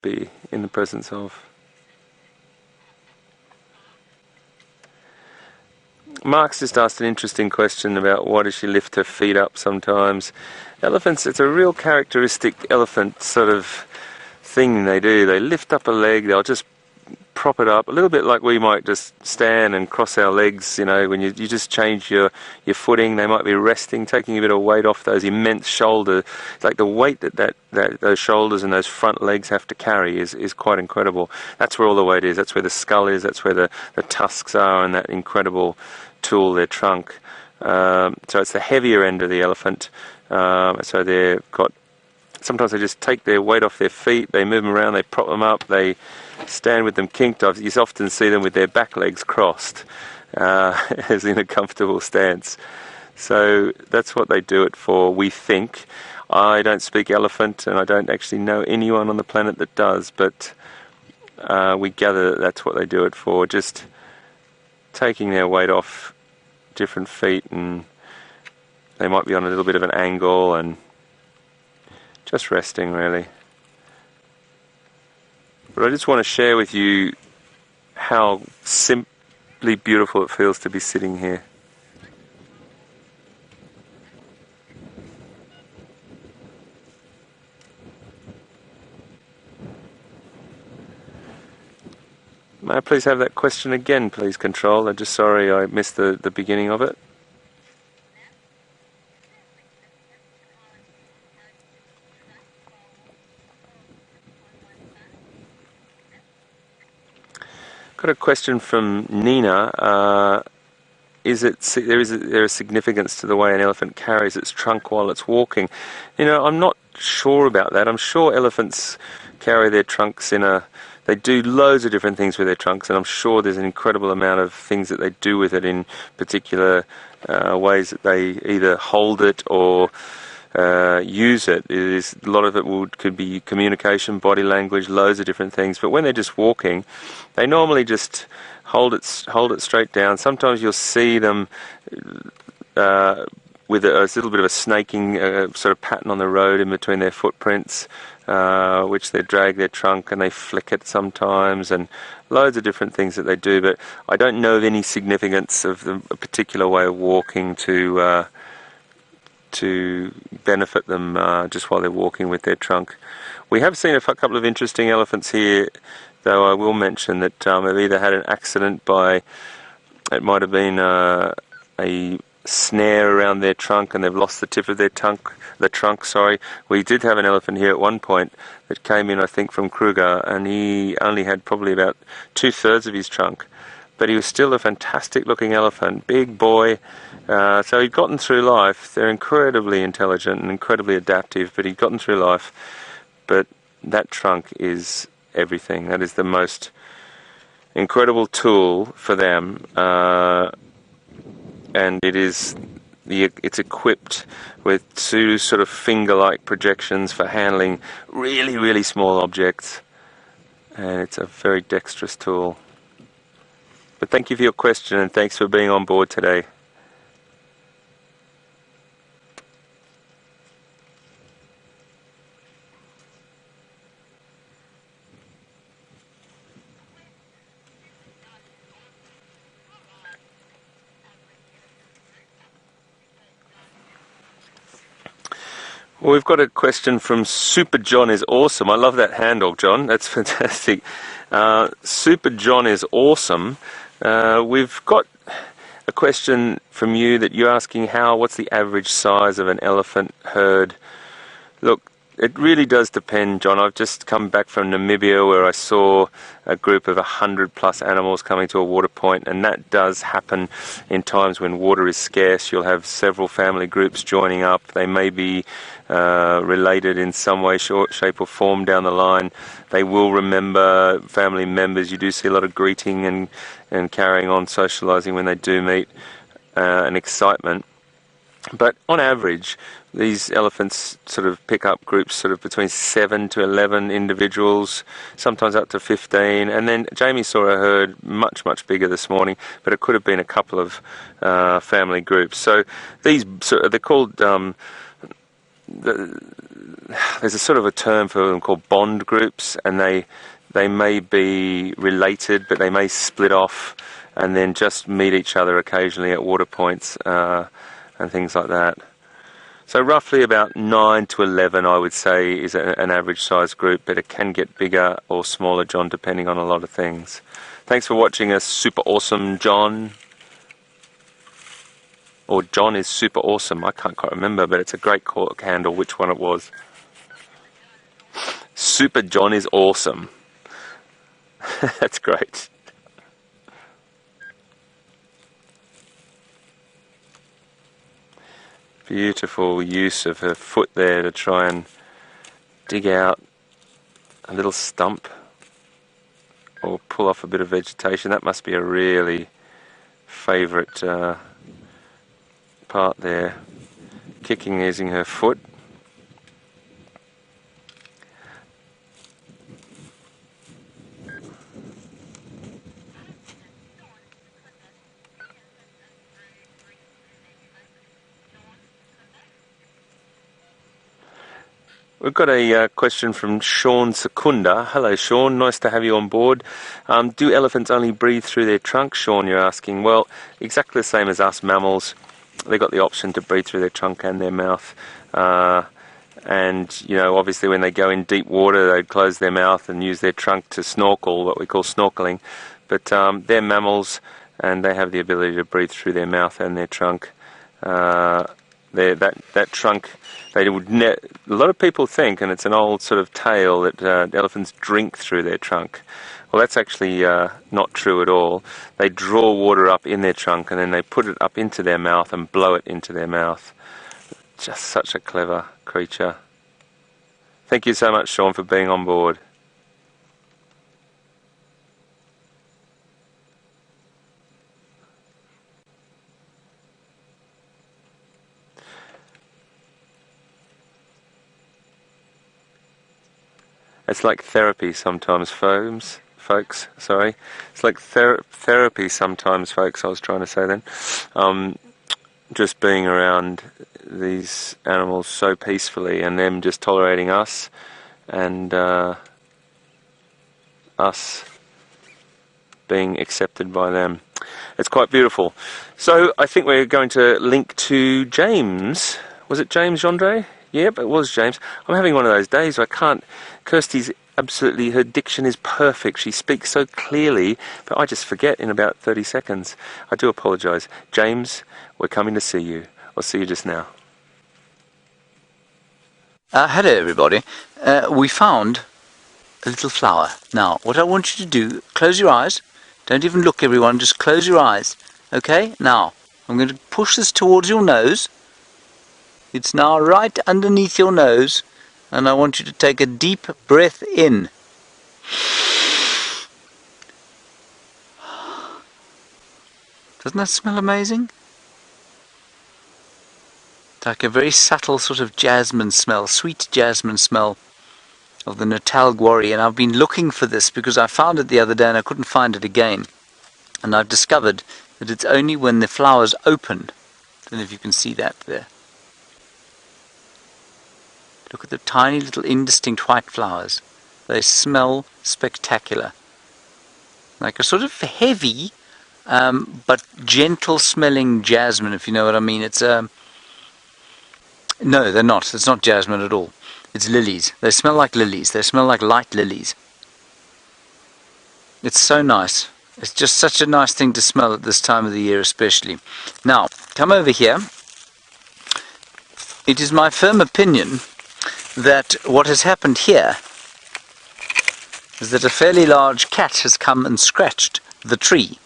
be in the presence of. Mark's just asked an interesting question about why does she lift her feet up sometimes. Elephants, it's a real characteristic elephant sort of thing they do. They lift up a leg, they'll just prop it up, a little bit like we might just stand and cross our legs, you know, when you just change your footing. They might be resting, taking a bit of weight off those immense shoulders. Like the weight that those shoulders and those front legs have to carry is quite incredible. That's where all the weight is, that's where the skull is, that's where the tusks are, and that incredible tool, their trunk. So it's the heavier end of the elephant. So they've got, sometimes they just take their weight off their feet, they move them around, they prop them up, they stand with them kinked. You often see them with their back legs crossed, as in a comfortable stance. So that's what they do it for, we think. I don't speak elephant, and I don't actually know anyone on the planet that does, but we gather that that's what they do it for, just taking their weight off different feet, and they might be on a little bit of an angle and just resting, really. But I just want to share with you how simply beautiful it feels to be sitting here. May I please have that question again, please, Control? I'm just sorry I missed the beginning of it. Got a question from Nina. Is there a significance to the way an elephant carries its trunk while it's walking? You know, I'm not sure about that. I'm sure elephants carry their trunks they do loads of different things with their trunks, and I'm sure there's an incredible amount of things that they do with it in particular ways that they either hold it or use it. A lot of it could be communication, body language, loads of different things. But when they're just walking, they normally just hold it straight down. Sometimes you'll see them with a little bit of a snaking sort of pattern on the road in between their footprints, which they drag their trunk and they flick it sometimes, and loads of different things that they do. But I don't know of any significance of a particular way of walking to benefit them just while they're walking with their trunk. We have seen a couple of interesting elephants here, though I will mention that they've either had an accident it might have been a snare around their trunk and they've lost the tip of their trunk. We did have an elephant here at one point that came in, I think, from Kruger, and he only had probably about 2/3 of his trunk, but he was still a fantastic looking elephant, big boy. So he'd gotten through life. They're incredibly intelligent and incredibly adaptive, but he'd gotten through life. But that trunk is everything. That is the most incredible tool for them, and it's equipped with 2 sort of finger-like projections for handling really, really small objects, and it's a very dexterous tool. But thank you for your question, and thanks for being on board today. Well, we've got a question from Super John is awesome. I love that handle, John. That's fantastic. Super John is awesome. We've got a question from you that you're asking what's the average size of an elephant herd? Look, it really does depend, John. I've just come back from Namibia where I saw a group of 100+ animals coming to a water point, and that does happen in times when water is scarce. You'll have several family groups joining up. They may be related in some way, shape or form down the line. They will remember family members. You do see a lot of greeting and carrying on, socializing when they do meet, and excitement. But on average, these elephants sort of pick up groups sort of between 7 to 11 individuals, sometimes up to 15. And then Jamie saw a herd much, much bigger this morning, but it could have been a couple of family groups. So they're called there's a sort of a term for them called bond groups, and they may be related, but they may split off and then just meet each other occasionally at water points and things like that. So roughly about 9 to 11, I would say, is an average size group, but it can get bigger or smaller, John, depending on a lot of things. Thanks for watching us, super awesome John. Or John is super awesome, I can't quite remember, but it's a great handle which one it was. Super John is awesome. That's great. Beautiful use of her foot there to try and dig out a little stump or pull off a bit of vegetation. That must be a really favourite part there. Kicking using her foot. We've got a question from Sean Secunda. Hello Sean, nice to have you on board. Do elephants only breathe through their trunk, Sean, you're asking? Well, exactly the same as us mammals. They've got the option to breathe through their trunk and their mouth. And, you know, obviously when they go in deep water, they close their mouth and use their trunk to snorkel, what we call snorkeling. But they're mammals, and they have the ability to breathe through their mouth and their trunk. That trunk, a lot of people think, and it's an old sort of tale, that elephants drink through their trunk. Well, that's actually not true at all. They draw water up in their trunk and then they put it up into their mouth and blow it into their mouth. Just such a clever creature. Thank you so much, Sean, for being on board. It's like therapy sometimes, folks. It's like therapy sometimes, folks, I was trying to say then. Just being around these animals so peacefully and them just tolerating us and us being accepted by them. It's quite beautiful. So I think we're going to link to James. Was it James Gendre? Yep, it was James. I'm having one of those days where I can't... Kirsty's absolutely... Her diction is perfect. She speaks so clearly, but I just forget in about 30 seconds. I do apologise. James, we're coming to see you. I'll see you just now. Hello everybody. We found a little flower. Now, what I want you to do, close your eyes. Don't even look, everyone, just close your eyes. Okay? Now, I'm going to push this towards your nose. It's now right underneath your nose, and I want you to take a deep breath in. Doesn't that smell amazing? It's like a very subtle sort of jasmine smell, sweet jasmine smell of the Natal Guarri, and I've been looking for this because I found it the other day and I couldn't find it again. And I've discovered that it's only when the flowers open. I don't know if you can see that there. Look at the tiny little indistinct white flowers. They smell spectacular. Like a sort of heavy but gentle smelling jasmine, if you know what I mean. It's no, they're not. It's not jasmine at all. It's lilies. They smell like lilies. They smell like light lilies. It's so nice. It's just such a nice thing to smell at this time of the year especially. Now, come over here. It is my firm opinion that what has happened here is that a fairly large cat has come and scratched the tree.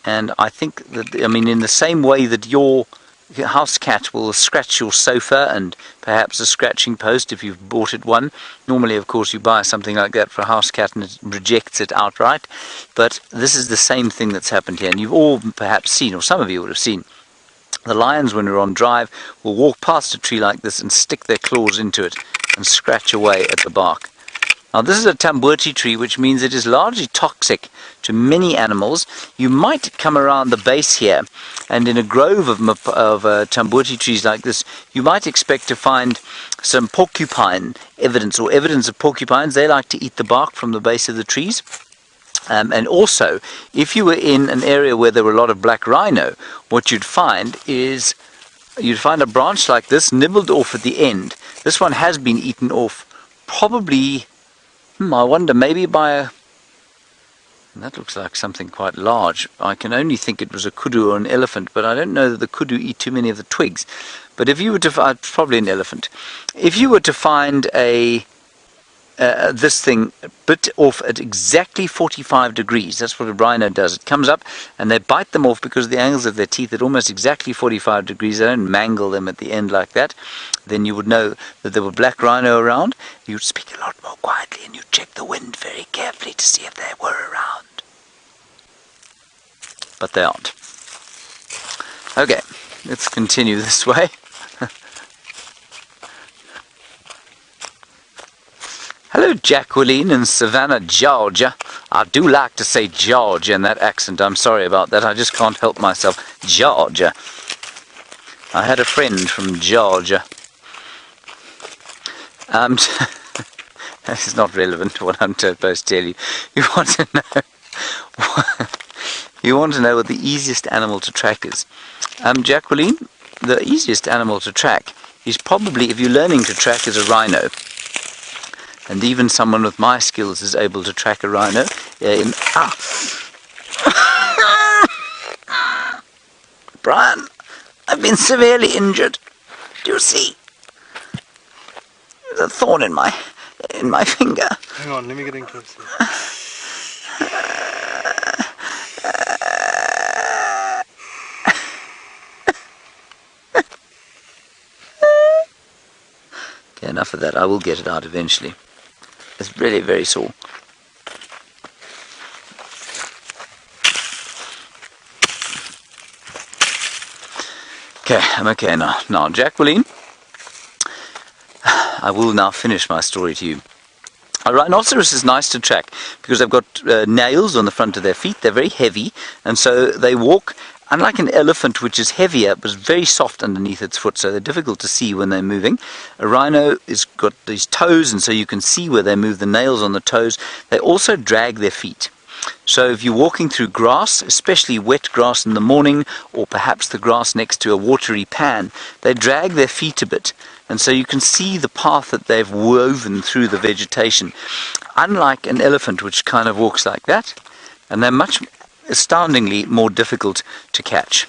And I think that, I mean, in the same way that your house cat will scratch your sofa and perhaps a scratching post if you've bought it one. Normally, of course, you buy something like that for a house cat and it rejects it outright. But this is the same thing that's happened here. And you've all perhaps seen, or some of you would have seen, the lions, when they're on drive, will walk past a tree like this and stick their claws into it and scratch away at the bark. Now this is a tambuti tree, which means it is largely toxic to many animals. You might come around the base here, and in a grove of tambuti trees like this, you might expect to find some porcupine evidence, or evidence of porcupines. They like to eat the bark from the base of the trees. And also, if you were in an area where there were a lot of black rhino, what you'd find is you'd find a branch like this nibbled off at the end. This one has been eaten off, probably, I wonder, maybe by a... That looks like something quite large. I can only think it was a kudu or an elephant, but I don't know that the kudu eat too many of the twigs. But if you were to find, probably an elephant, if you were to find this thing bit off at exactly 45 degrees, that's what a rhino does. It comes up and they bite them off because of the angles of their teeth at almost exactly 45 degrees. They don't mangle them at the end like that. Then you would know that there were black rhino around. You'd speak a lot more quietly and you'd check the wind very carefully to see if they were around. But they aren't. Okay, let's continue this way. Hello, Jacqueline in Savannah, Georgia. I do like to say Georgia in that accent. I'm sorry about that. I just can't help myself. Georgia. I had a friend from Georgia. That is not relevant to what I'm supposed to tell you. You want to know... You want to know what the easiest animal to track is. Jacqueline, the easiest animal to track is probably, if you're learning to track, is a rhino. And even someone with my skills is able to track a rhino. Brian, I've been severely injured. Do you see? There's a thorn in my finger. Hang on, let me get in closer. Okay, enough of that. I will get it out eventually. It's really very sore. Okay, I'm okay now. Now, Jacqueline, I will now finish my story to you. A rhinoceros is nice to track because they've got nails on the front of their feet. They're very heavy, and so they walk. Unlike an elephant, which is heavier, but very soft underneath its foot, so they're difficult to see when they're moving. A rhino has got these toes, and so you can see where they move, the nails on the toes. They also drag their feet. So if you're walking through grass, especially wet grass in the morning, or perhaps the grass next to a watery pan, they drag their feet a bit. And so you can see the path that they've woven through the vegetation. Unlike an elephant, which kind of walks like that, and they're astoundingly more difficult to catch.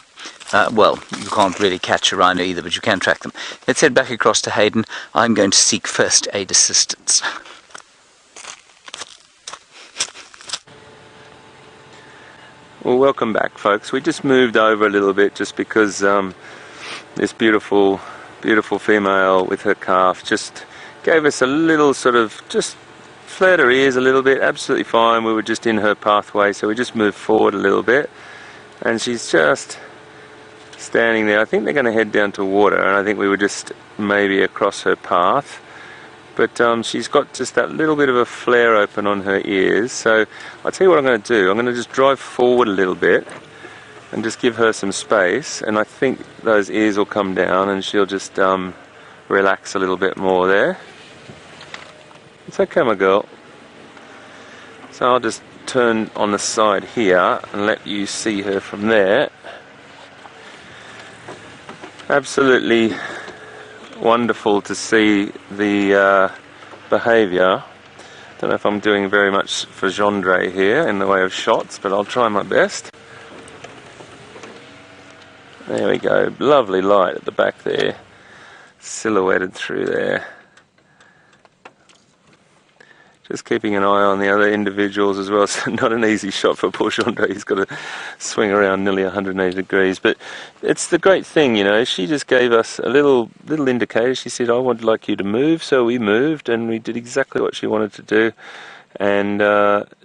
Well, you can't really catch a rhino either, but you can track them. Let's head back across to Hayden. I'm going to seek first aid assistance. Well, welcome back, folks. We just moved over a little bit just because this beautiful female with her calf just gave us a little sort of just flared her ears a little bit, absolutely fine. We were just in her pathway, so we just moved forward a little bit, and she's just standing there. I think they're going to head down to water, and I think we were just maybe across her path, but she's got just that little bit of a flare open on her ears. So I'll tell you what I'm going to do. I'm going to just drive forward a little bit and just give her some space, and I think those ears will come down and she'll just relax a little bit more there. It's okay, my girl. So I'll just turn on the side here and let you see her from there. Absolutely wonderful to see the behaviour. Don't know if I'm doing very much for genre here in the way of shots, but I'll try my best. There we go, lovely light at the back there, silhouetted through there. Just keeping an eye on the other individuals as well. So not an easy shot for poor Chandra. He's got to swing around nearly 180 degrees. But it's the great thing, you know. She just gave us a little indicator. She said, I would like you to move. So we moved and we did exactly what she wanted to do. And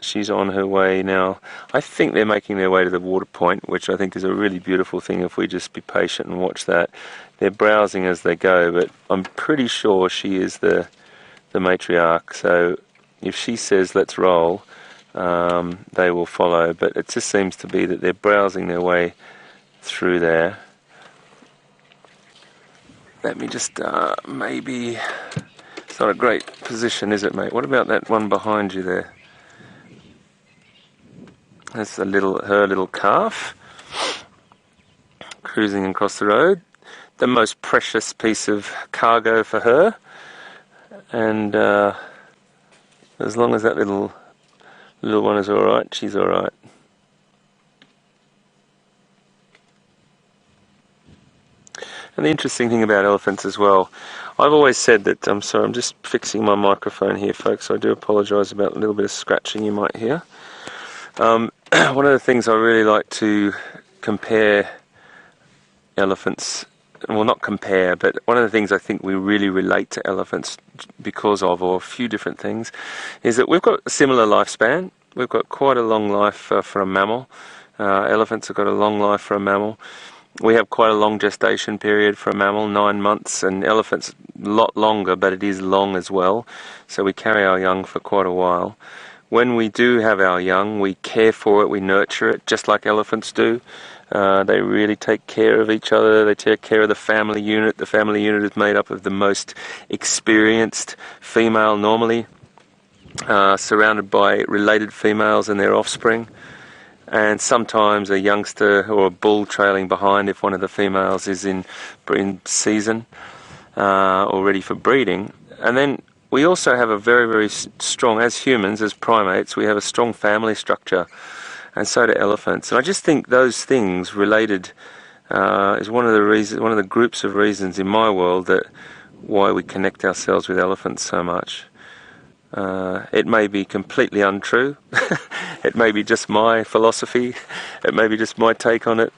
she's on her way now. I think they're making their way to the water point, which I think is a really beautiful thing if we just be patient and watch that. They're browsing as they go, but I'm pretty sure she is the matriarch. So if she says let's roll, they will follow, but it just seems to be that they're browsing their way through there. Let me just maybe, it's not a great position, is it, mate? What about that one behind you there? That's her little calf cruising across the road. The most precious piece of cargo for her, and as long as that little one is alright, she's alright. And the interesting thing about elephants as well, I've always said that, I'm sorry, I'm just fixing my microphone here, folks, so I do apologise about a little bit of scratching you might hear. One of the things I really like to compare elephants, well, not compare, but one of the things I think we really relate to elephants because of, or a few different things, is that we've got a similar lifespan. We've got quite a long life for a mammal. Elephants have got a long life for a mammal. We have quite a long gestation period for a mammal, 9 months, and elephants a lot longer, but it is long as well. So we carry our young for quite a while. When we do have our young, we care for it, we nurture it, just like elephants do. They really take care of each other, they take care of the family unit. The family unit is made up of the most experienced female normally, surrounded by related females and their offspring. And sometimes a youngster or a bull trailing behind if one of the females is in season or ready for breeding. And then we also have a very, very strong, as humans, as primates, we have a strong family structure, and so do elephants. And I just think those things related is one of the groups of reasons in my world that why we connect ourselves with elephants so much. It may be completely untrue. It may be just my philosophy. It may be just my take on it.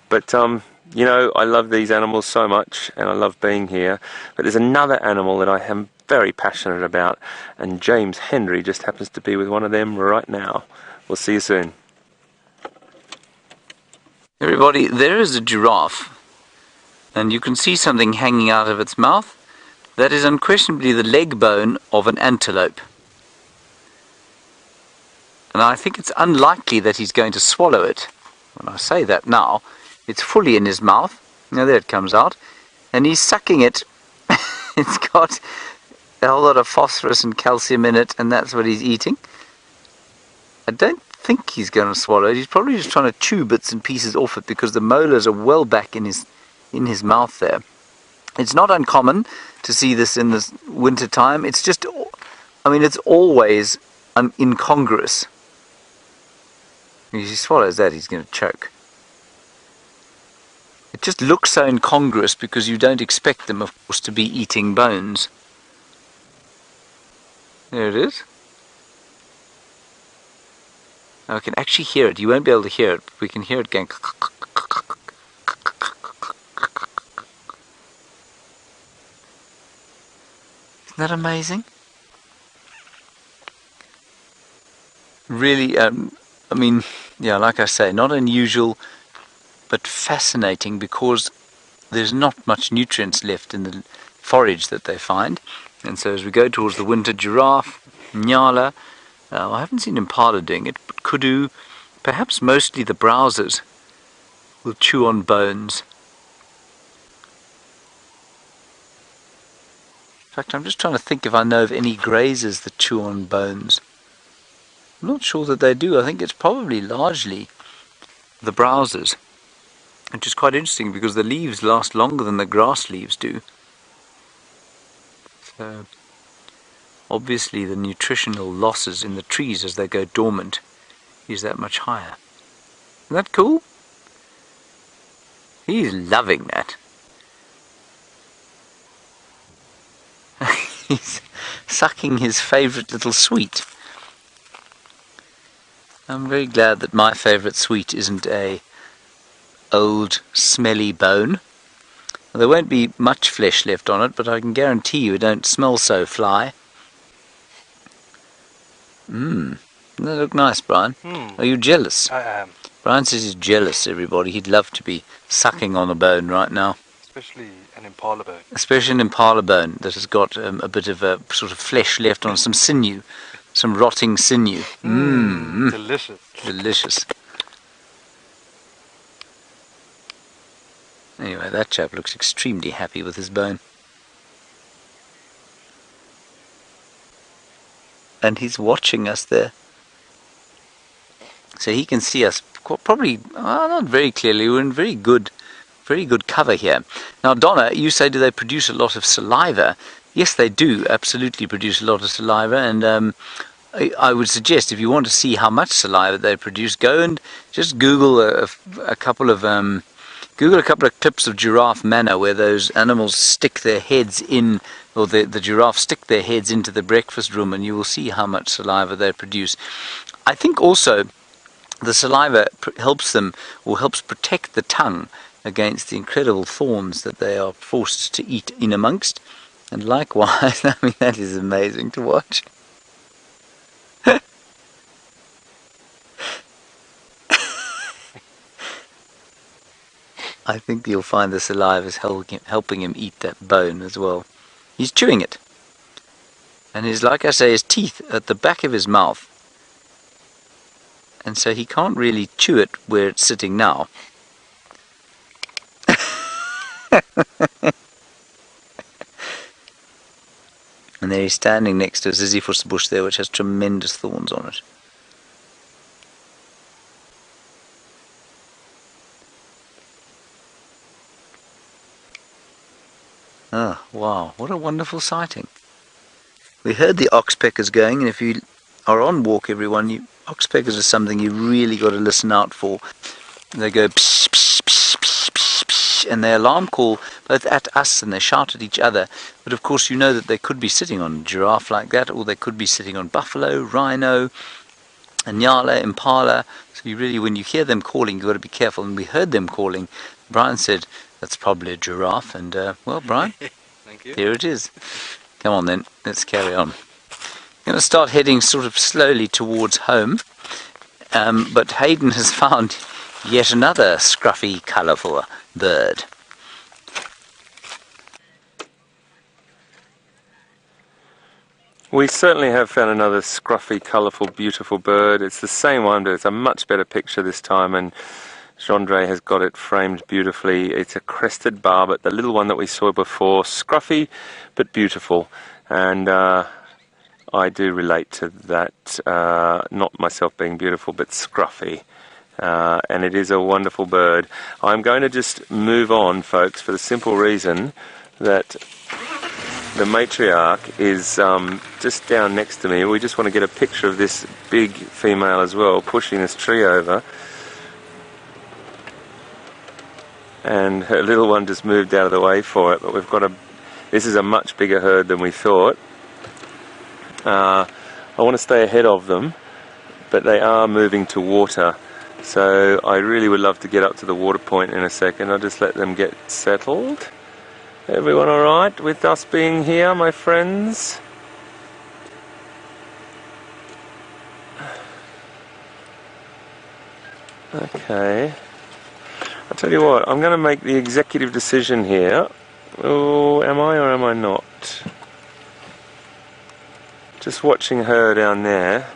But you know, I love these animals so much, and I love being here. But there's another animal that I am very passionate about, and James Henry just happens to be with one of them right now. We'll see you soon. Everybody, there is a giraffe, and you can see something hanging out of its mouth. That is unquestionably the leg bone of an antelope. And I think it's unlikely that he's going to swallow it. When I say that now, it's fully in his mouth. Now there it comes out. And he's sucking it. It's got a whole lot of phosphorus and calcium in it, and that's what he's eating. I don't think he's going to swallow it. He's probably just trying to chew bits and pieces off it because the molars are well back in his mouth there. It's not uncommon to see this in the winter time. It's just, I mean, it's always incongruous. If he swallows that, he's going to choke. It just looks so incongruous because you don't expect them, of course, to be eating bones. There it is. Now I can actually hear it. You won't be able to hear it, but we can hear it going. Isn't that amazing? Really, I mean, yeah, like I say, not unusual, but fascinating because there's not much nutrients left in the forage that they find. And so as we go towards the winter, giraffe, nyala, I haven't seen impala doing it, but kudu, perhaps mostly the browsers, will chew on bones. In fact, I'm just trying to think if I know of any grazers that chew on bones. I'm not sure that they do. I think it's probably largely the browsers, which is quite interesting because the leaves last longer than the grass leaves do. So obviously the nutritional losses in the trees as they go dormant is that much higher. Isn't that cool? He's loving that. He's sucking his favourite little sweet. I'm very glad that my favourite sweet isn't a old smelly bone. Well, there won't be much flesh left on it, but I can guarantee you it don't smell so fly. Doesn't that look nice, Brian? Are you jealous? I am. Brian says he's jealous, everybody. He'd love to be sucking on a bone right now. especially an impala bone. Especially an impala bone that has got a bit of a sort of flesh left on, some sinew, some rotting sinew. Delicious. Delicious. Anyway, that chap looks extremely happy with his bone. And he's watching us there. So he can see us probably, not very clearly. We're in very good cover here. Now, Donna, you say, do they produce a lot of saliva? Yes, they do absolutely produce a lot of saliva. And I would suggest, if you want to see how much saliva they produce, go and just Google a couple of clips of giraffe manna where those animals stick their heads in, or the giraffes stick their heads into the breakfast room, and you will see how much saliva they produce. I think also the saliva helps protect the tongue against the incredible thorns that they are forced to eat in amongst. And likewise, I mean, that is amazing to watch. I think you'll find the saliva is helping him eat that bone as well. He's chewing it. And like I say, his teeth are at the back of his mouth. And so he can't really chew it where it's sitting now. And there he's standing next to a ziziphus bush there, which has tremendous thorns on it. Ah, wow, what a wonderful sighting. We heard the oxpeckers going, and if you are on walk, everyone, oxpeckers are something you really got to listen out for. They go psh, psh, psh, psh, psh, psh, and they alarm call both at us and they shout at each other. But of course you know that they could be sitting on a giraffe like that, or they could be sitting on buffalo, rhino, nyala, impala. So you really, when you hear them calling, you've got to be careful. And we heard them calling. Brian said, that's probably a giraffe. And well, Brian, thank you. Here it is. Come on then, let's carry on. I'm going to start heading sort of slowly towards home. But Hayden has found yet another scruffy, colourful bird. We certainly have found another scruffy, colourful, beautiful bird. It's the same one, but it's a much better picture this time, and Gendre has got it framed beautifully. It's a crested barbet, the little one that we saw before. Scruffy, but beautiful. And I do relate to that, not myself being beautiful, but scruffy. And it is a wonderful bird. I'm going to just move on, folks, for the simple reason that the matriarch is just down next to me. We just want to get a picture of this big female as well, pushing this tree over. And her little one just moved out of the way for it, but we've got this is a much bigger herd than we thought. I want to stay ahead of them, but they are moving to water. So I really would love to get up to the water point in a second. I'll just let them get settled. Everyone alright with us being here, my friends? Okay. I'll tell you what, I'm going to make the executive decision here. Oh, am I or am I not? Just watching her down there.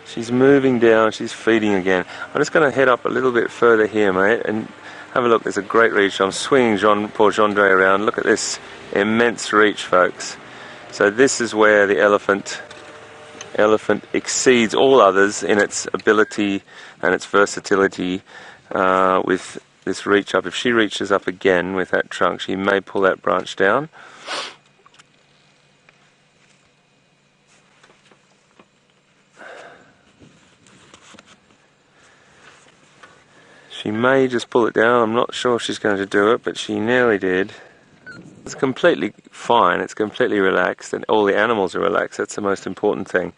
She's moving down, she's feeding again. I'm just going to head up a little bit further here, mate, and have a look. There's a great reach. I'm swinging poor Gendre around. Look at this immense reach, folks. So this is where the elephant exceeds all others in its ability and its versatility with this reach up. If she reaches up again with that trunk, she may pull that branch down. She may just pull it down. I'm not sure she's going to do it, but she nearly did. It's completely fine. It's completely relaxed, and all the animals are relaxed. That's the most important thing.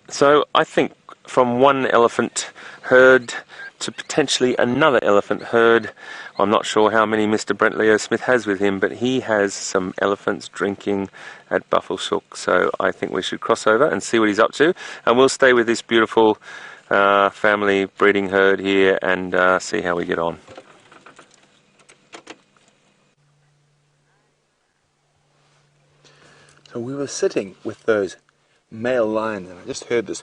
So I think from one elephant herd to potentially another elephant herd. I'm not sure how many Mr. Brent Leo Smith has with him, but he has some elephants drinking at Buffelshoek. So I think we should cross over and see what he's up to. And we'll stay with this beautiful family breeding herd here and see how we get on. So we were sitting with those male lions and I just heard this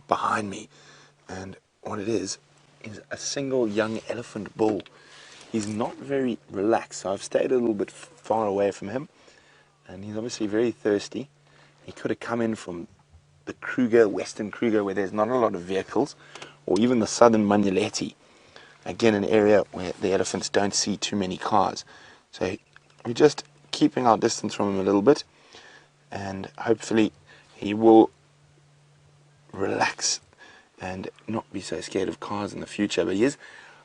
behind me, and what it is a single young elephant bull. He's not very relaxed, so I've stayed a little bit far away from him, and he's obviously very thirsty. He could have come in from the Kruger, Western Kruger, where there's not a lot of vehicles, or even the Southern Manuleti, again an area where the elephants don't see too many cars. So we're just keeping our distance from him a little bit, and hopefully he will relax and not be so scared of cars in the future. But he is,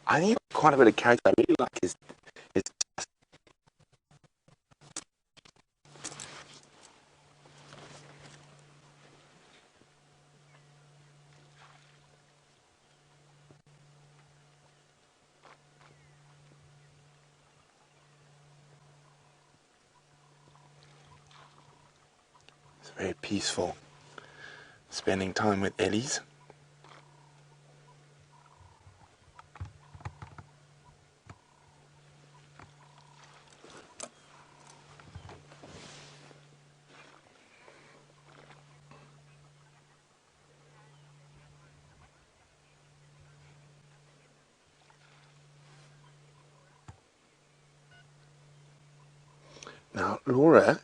I think, quite a bit of character. I really like his it's very peaceful, spending time with Ellies. Now, Laura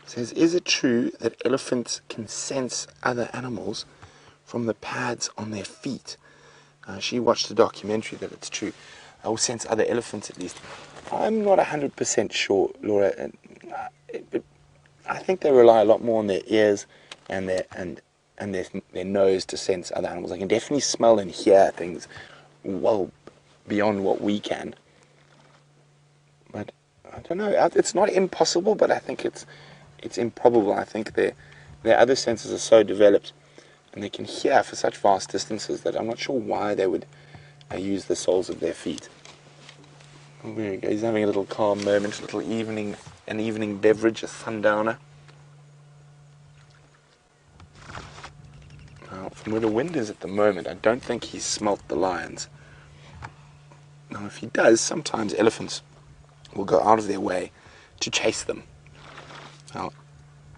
says, is it true that elephants can sense other animals from the pads on their feet? She watched a documentary that it's true. Or sense other elephants at least. I'm not 100% sure, Laura. But I think they rely a lot more on their ears and their nose to sense other animals. They can definitely smell and hear things well beyond what we can. But I don't know. It's not impossible, but I think it's improbable. I think their other senses are so developed, and they can hear for such vast distances that I'm not sure why they would use the soles of their feet. Oh, there we go. He's having a little calm moment, an evening beverage, a sundowner. Now, from where the wind is at the moment, I don't think he's smelt the lions. Now, if he does, sometimes elephants will go out of their way to chase them. Now,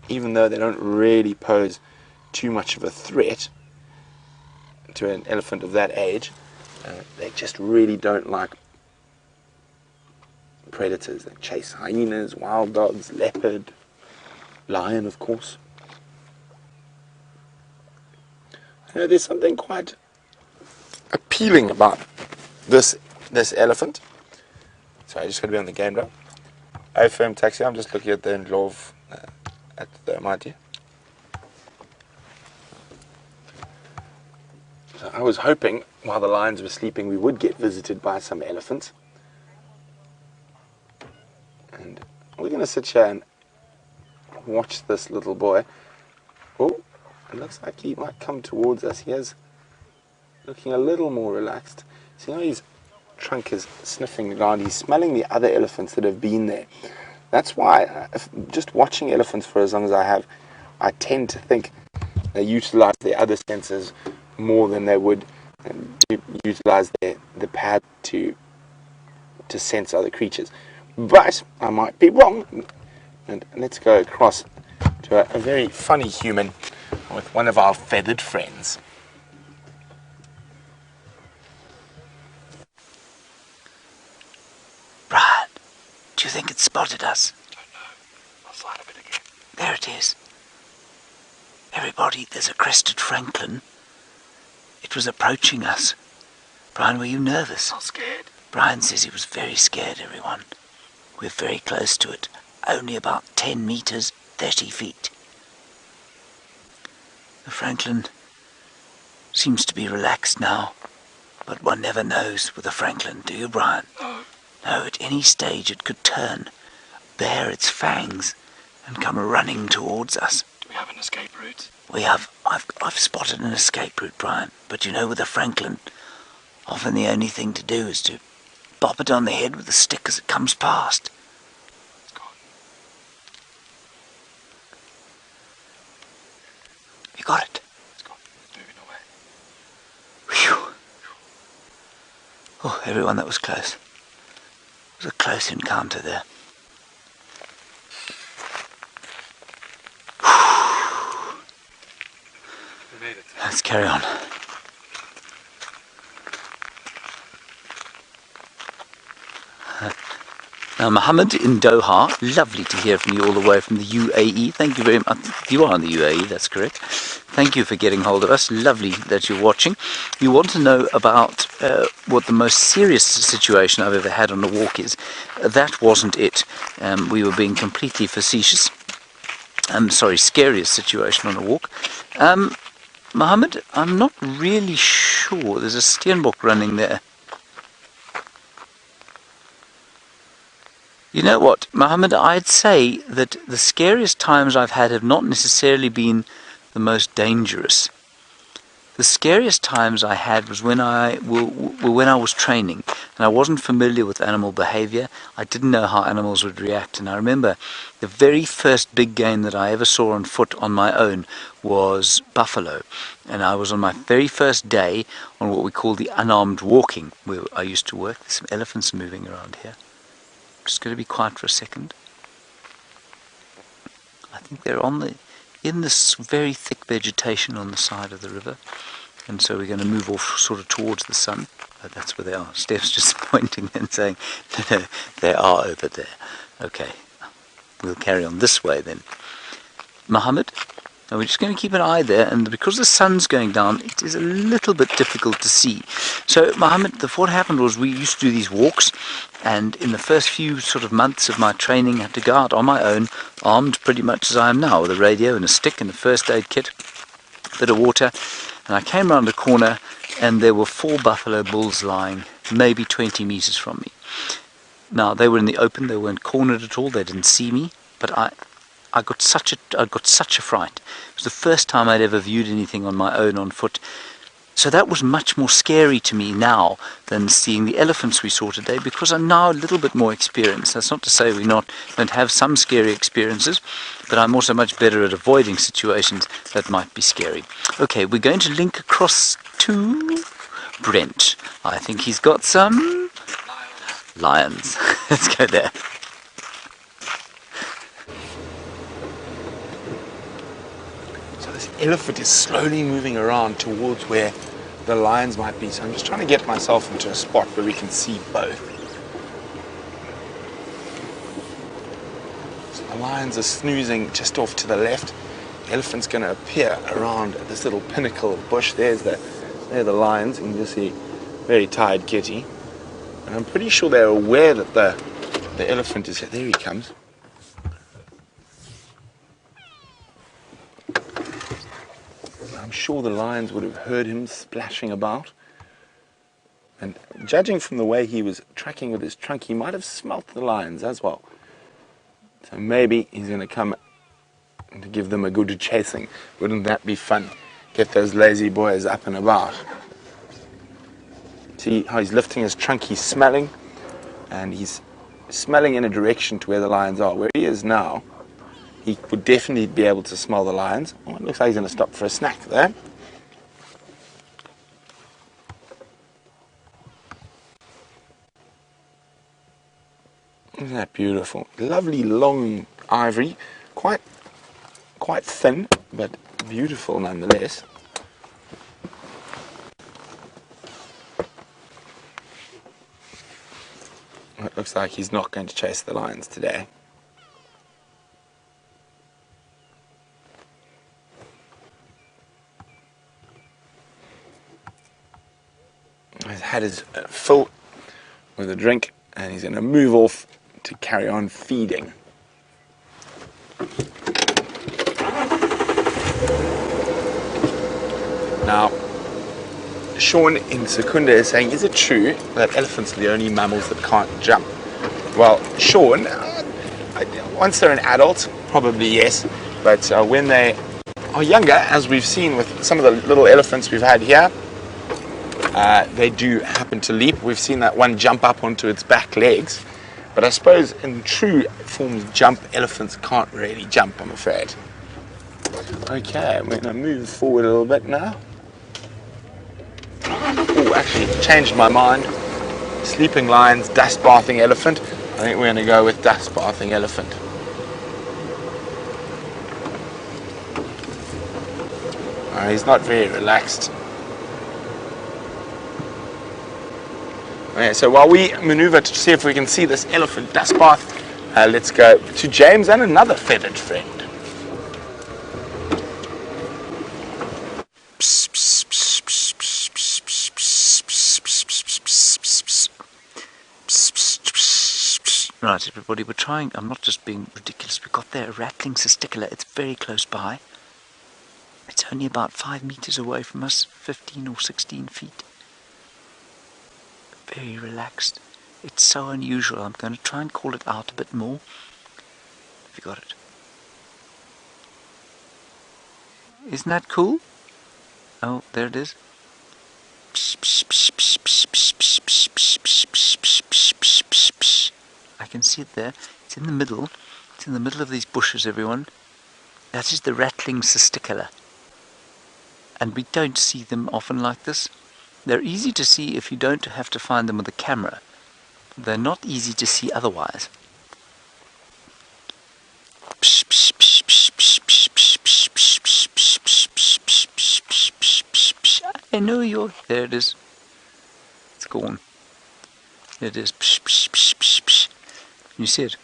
even though they don't really pose too much of a threat to an elephant of that age, they just really don't like predators. They chase hyenas, wild dogs, leopard, lion, of course. You know, there's something quite appealing about this elephant. Sorry, I just got to be on the game now. Hey, firm taxi. I'm just looking at the Ndlov at the Mighty. So I was hoping, while the lions were sleeping, we would get visited by some elephants. And we're going to sit here and watch this little boy. Oh, it looks like he might come towards us. He is looking a little more relaxed. See how his trunk is sniffing around. He's smelling the other elephants that have been there. That's why, just watching elephants for as long as I have, I tend to think they utilize their other senses more than they would utilize the pad to sense other creatures. But I might be wrong. And let's go across to a very funny human with one of our feathered friends. Brian, do you think it spotted us? Don't know. I'll slide a bit again. There it is. Everybody, there's a crested Francolin. It was approaching us. Brian, were you nervous? I'm scared. Brian says he was very scared, everyone. We're very close to it. Only about 10 meters, 30 feet. The Francolin seems to be relaxed now, but one never knows with a Francolin, do you, Brian? No. No, at any stage it could turn, bare its fangs, and come running towards us. Do we have an escape route? We have. I've spotted an escape route, Brian. But you know, with a Francolin, often the only thing to do is to bop it on the head with a stick as it comes past. It's gone. You got it? It's gone. It's moving Oh, everyone, that was close. It was a close encounter there. We made it. Let's carry on. Now, Mohammed in Doha, lovely to hear from you all the way from the UAE. Thank you very much. You are in the UAE, that's correct. Thank you for getting hold of us. Lovely that you're watching. You want to know about what the most serious situation I've ever had on a walk is. That wasn't it. We were being completely facetious. Scariest situation on a walk. Mohammed, I'm not really sure. There's a steenbok running there. You know what, Mohammed, I'd say that the scariest times I've had have not necessarily been the most dangerous. The scariest times I had was when I was training and I wasn't familiar with animal behavior. I didn't know how animals would react, and I remember the very first big game that I ever saw on foot on my own was buffalo, and I was on my very first day on what we call the unarmed walking, where I used to work. There's some elephants moving around here. Just going to be quiet for a second. I think they're in this very thick vegetation on the side of the river, and so we're going to move off sort of towards the sun. Oh, that's where they are. Steph's just pointing and saying, no, they are over there. Okay, we'll carry on this way then. Mohammed, now we're just going to keep an eye there, and because the sun's going down, it is a little bit difficult to see. So, Mohammed, what happened was we used to do these walks, and in the first few sort of months of my training, I had to go out on my own, armed pretty much as I am now, with a radio and a stick and a first aid kit, a bit of water, and I came round a corner, and there were 4 buffalo bulls lying maybe 20 meters from me. Now, they were in the open, they weren't cornered at all, they didn't see me, but I got such a fright. It was the first time I'd ever viewed anything on my own on foot. So that was much more scary to me now than seeing the elephants we saw today, because I'm now a little bit more experienced. That's not to say we don't have some scary experiences, but I'm also much better at avoiding situations that might be scary. Okay, we're going to link across to Brent. I think he's got some lions. Let's go there. Elephant is slowly moving around towards where the lions might be, so I'm just trying to get myself into a spot where we can see both. So the lions are snoozing just off to the left. The elephant's going to appear around this little pinnacle of bush. There are the lions. You can just see very tired kitty, and I'm pretty sure they're aware that the elephant is here. There he comes. I'm sure the lions would have heard him splashing about, and judging from the way he was tracking with his trunk, he might have smelt the lions as well. So maybe he's going to come to give them a good chasing. Wouldn't that be fun? Get those lazy boys up and about. See how he's lifting his trunk, he's smelling, and he's smelling in a direction to where the lions are. Where he is now, he would definitely be able to smell the lions. Oh, it looks like he's going to stop for a snack there. Isn't that beautiful? Lovely long ivory, quite thin, but beautiful nonetheless. It looks like he's not going to chase the lions today. He's had his fill with a drink, and he's going to move off to carry on feeding. Now, Sean in Secunda is saying, is it true that elephants are the only mammals that can't jump? Well, Sean, once they're an adult, probably yes, but when they are younger, as we've seen with some of the little elephants we've had here, they do happen to leap. We've seen that one jump up onto its back legs, but I suppose in true forms jump, elephants can't really jump, I'm afraid. Okay, we're going to move forward a little bit now. Oh, actually changed my mind. sleeping lions, dust bathing elephant. I think we're going to go with dust bathing elephant. He's not very relaxed. Okay, so while we maneuver to see if we can see this elephant dust bath, let's go to James and another feathered friend. Right, everybody, we're trying. I'm not just being ridiculous. We've got there a rattling Cisticola. It's very close by. It's only about 5 meters away from us, 15 or 16 feet. Very relaxed. It's so unusual. I'm going to try and call it out a bit more. Have you got it? Isn't that cool? Oh, there it is. I can see it there. It's in the middle. It's in the middle of these bushes, everyone. That is the rattling Cisticola. And we don't see them often like this. They're easy to see if you don't have to find them with a camera. They're not easy to see otherwise. I know you're... There it is. It's gone. There it is. You see it?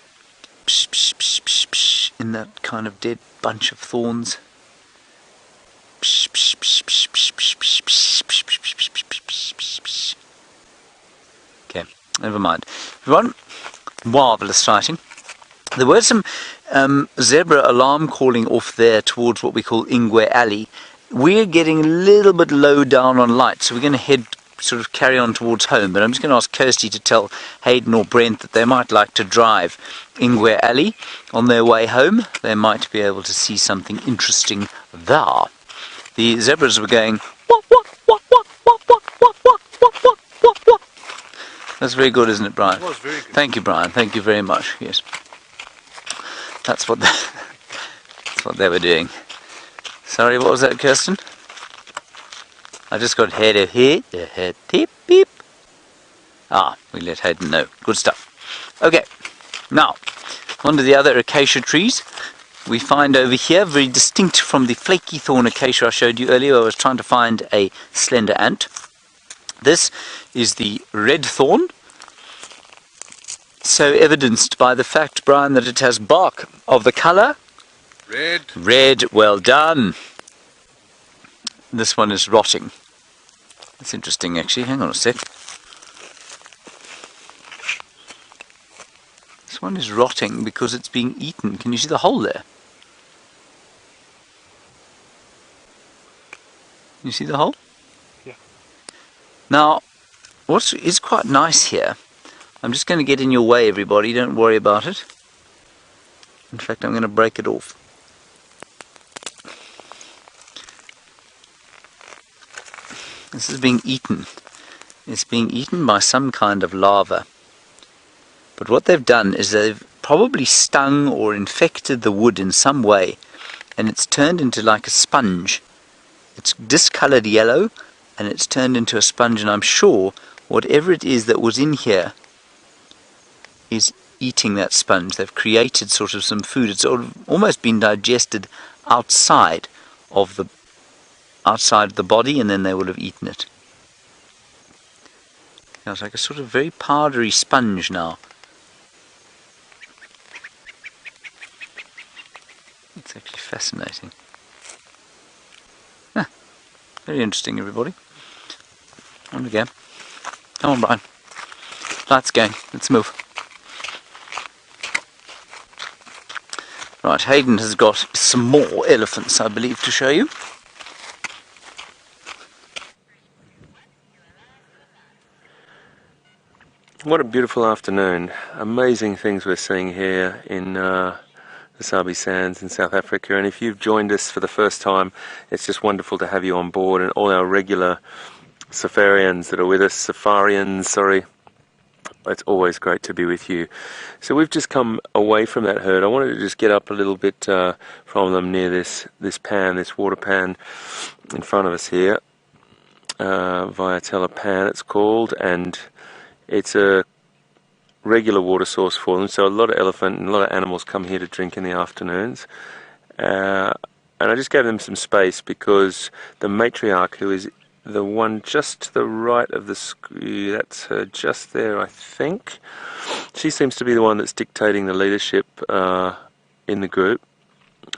In that kind of dead bunch of thorns. Okay, never mind. Everyone, marvellous sighting. There were some zebra alarm calling off there towards what we call Ingwe Alley. We're getting a little bit low down on light, so we're going to sort of carry on towards home. But I'm just going to ask Kirsty to tell Hayden or Brent that they might like to drive Ingwe Alley on their way home. They might be able to see something interesting there. The zebras were going, what, what, what, what, what, what, what, what, what, what, what, what. That's very good, isn't it, Brian? It was very good. Thank you, Brian. Thank you very much. Yes. That's what they were doing. Sorry, what was that, Kirsten? I just got head of here, head beep beep. Ah, we let Hayden know. Good stuff. Okay, now on to the other acacia trees. We find over here, very distinct from the flaky thorn acacia I showed you earlier. I was trying to find a slender ant. This is the red thorn. So evidenced by the fact, Brian, that it has bark of the colour Red. red. Well done. This one is rotting. That's interesting, actually. Hang on a sec. This one is rotting because it's being eaten. Can you see the hole there? You see the hole? Yeah. Now, what is quite nice here, I'm just going to get in your way, everybody, don't worry about it. In fact, I'm going to break it off. This is being eaten. It's being eaten by some kind of larva. But what they've done is they've probably stung or infected the wood in some way, and it's turned into like a sponge. It's discoloured yellow, and it's turned into a sponge, and I'm sure whatever it is that was in here is eating that sponge. They've created sort of some food. It's almost been digested outside of the body, and then they will have eaten it. It's like a sort of very powdery sponge now. It's actually fascinating. Very interesting, everybody. On we go. Come on, Brian. Lights going. Let's move. Right, Hayden has got some more elephants, I believe, to show you. What a beautiful afternoon. Amazing things we're seeing here in the Sabi Sands in South Africa, and if you've joined us for the first time, it's just wonderful to have you on board, and all our regular safarians that are with us, sorry, it's always great to be with you. So we've just come away from that herd. I wanted to just get up a little bit from them near this pan, this water pan in front of us here, Viatella pan it's called, and it's a regular water source for them, so a lot of elephant and a lot of animals come here to drink in the afternoons. And I just gave them some space because the matriarch, who is the one just to the right of the screen, that's her just there, I think. She seems to be the one that's dictating the leadership in the group.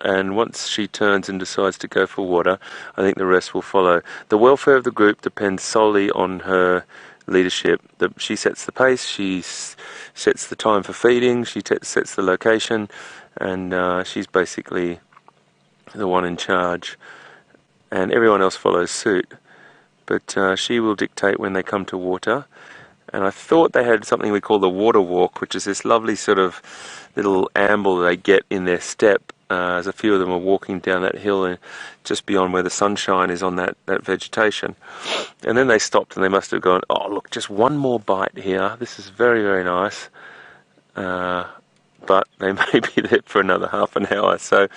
And once she turns and decides to go for water, I think the rest will follow. The welfare of the group depends solely on her leadership. She sets the pace, she sets the time for feeding, she sets the location, and she's basically the one in charge. And everyone else follows suit. But she will dictate when they come to water. And I thought they had something we call the water walk, which is this lovely sort of little amble they get in their step as a few of them are walking down that hill and just beyond where the sunshine is on that vegetation. And then they stopped and they must have gone, oh look, just one more bite here, this is very, very nice. But they may be there for another half an hour, so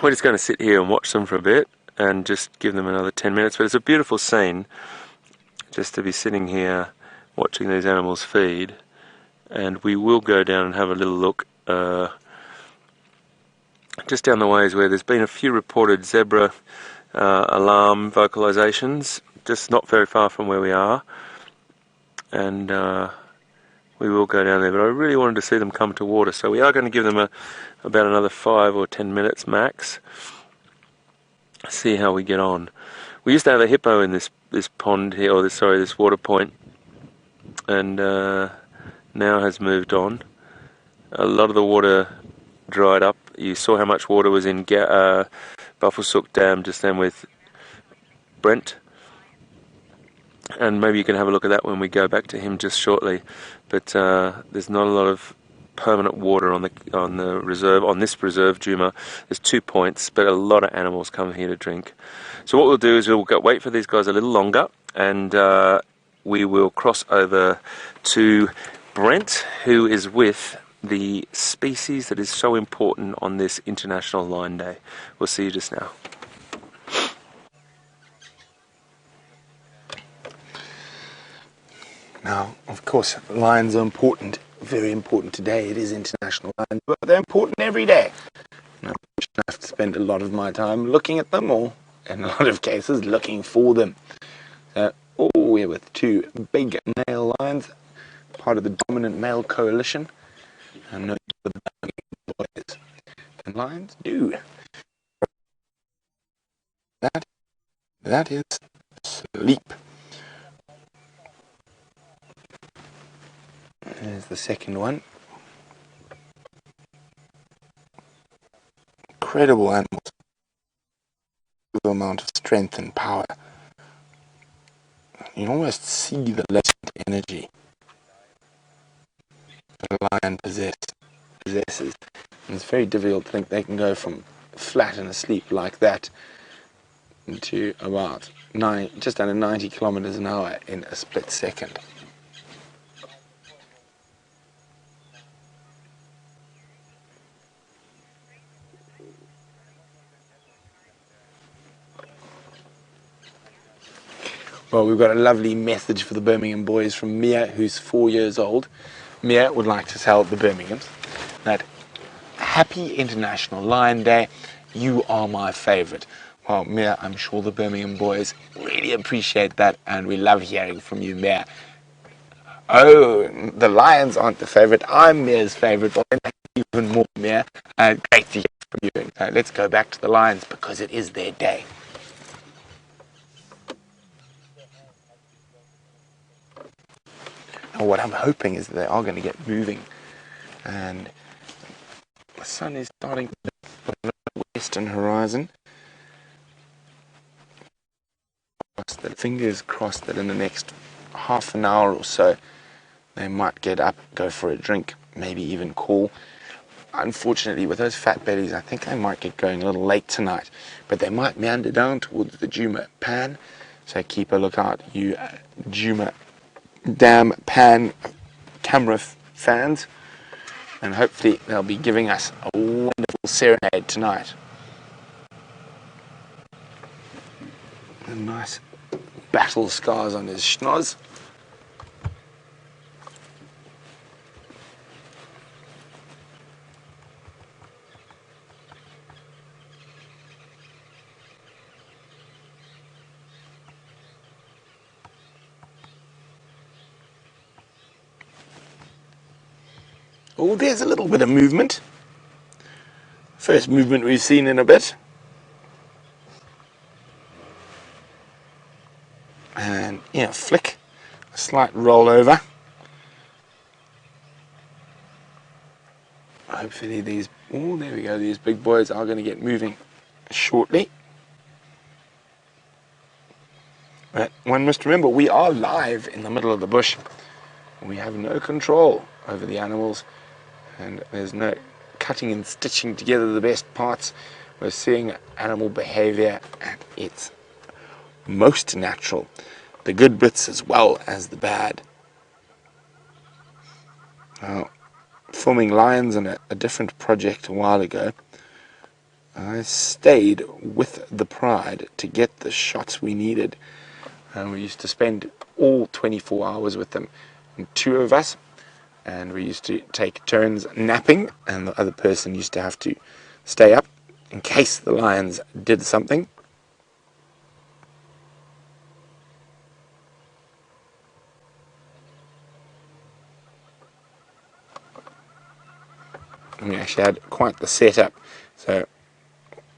we're just going to sit here and watch them for a bit and just give them another 10 minutes. But it's a beautiful scene just to be sitting here watching these animals feed, and we will go down and have a little look. Just down the ways where there's been a few reported zebra alarm vocalizations, just not very far from where we are, and we will go down there. But I really wanted to see them come to water, so we are going to give them about another 5 or 10 minutes max. See how we get on. We used to have a hippo in this pond here, or this water point, and now has moved on. A lot of the water dried up. You saw how much water was in Buffelshoek Dam just then with Brent, and maybe you can have a look at that when we go back to him just shortly. But there's not a lot of permanent water on the reserve, on this reserve, Djuma. There's 2 points, but a lot of animals come here to drink. So what we'll do is we'll wait for these guys a little longer, and we will cross over to Brent, who is with the species that is so important on this International Lion Day. We'll see you just now. Now, of course, lions are important, very important today. It is International Lion Day, but they're important every day. Now, I have to spend a lot of my time looking at them, or in a lot of cases, looking for them. We're with 2 big male lions, part of the dominant male coalition. And know the Birmingham Boys. And lions do. That is sleep. There's the second one. Incredible animals. The amount of strength and power. You can almost see the latent energy that a lion possesses. And it's very difficult to think they can go from flat and asleep like that to about just under 90 kilometers an hour in a split second. Well, we've got a lovely message for the Birmingham Boys from Mia, who's 4 years old. Mia would like to tell the Birminghams that happy International Lion Day, you are my favourite. Well, Mia, I'm sure the Birmingham Boys really appreciate that, and we love hearing from you, Mia. Oh, the Lions aren't the favourite, I'm Mia's favourite. Well, even more, Mia. Great to hear from you. Let's go back to the Lions, because it is their day. Now, what I'm hoping is that they are going to get moving, and the sun is starting to put on the western horizon. Fingers crossed that in the next half an hour or so they might get up, go for a drink, maybe even call. Unfortunately, with those fat bellies, I think they might get going a little late tonight, but they might meander down towards the Djuma pan, so keep a lookout, you Djuma Dam pan camera fans, and hopefully they'll be giving us a wonderful serenade tonight. And nice battle scars on his schnoz. Oh, there's a little bit of movement. First movement we've seen in a bit. And yeah, flick, a slight roll over. Hopefully these, oh, there we go, these big boys are going to get moving shortly. But one must remember, we are live in the middle of the bush. We have no control over the animals, and there's no cutting and stitching together the best parts. We're seeing animal behavior at its most natural, the good bits as well as the bad. Now, filming lions on a different project a while ago, I stayed with the pride to get the shots we needed, and we used to spend all 24 hours with them, and 2 of us, and we used to take turns napping, and the other person used to have to stay up in case the lions did something. And we actually had quite the setup. So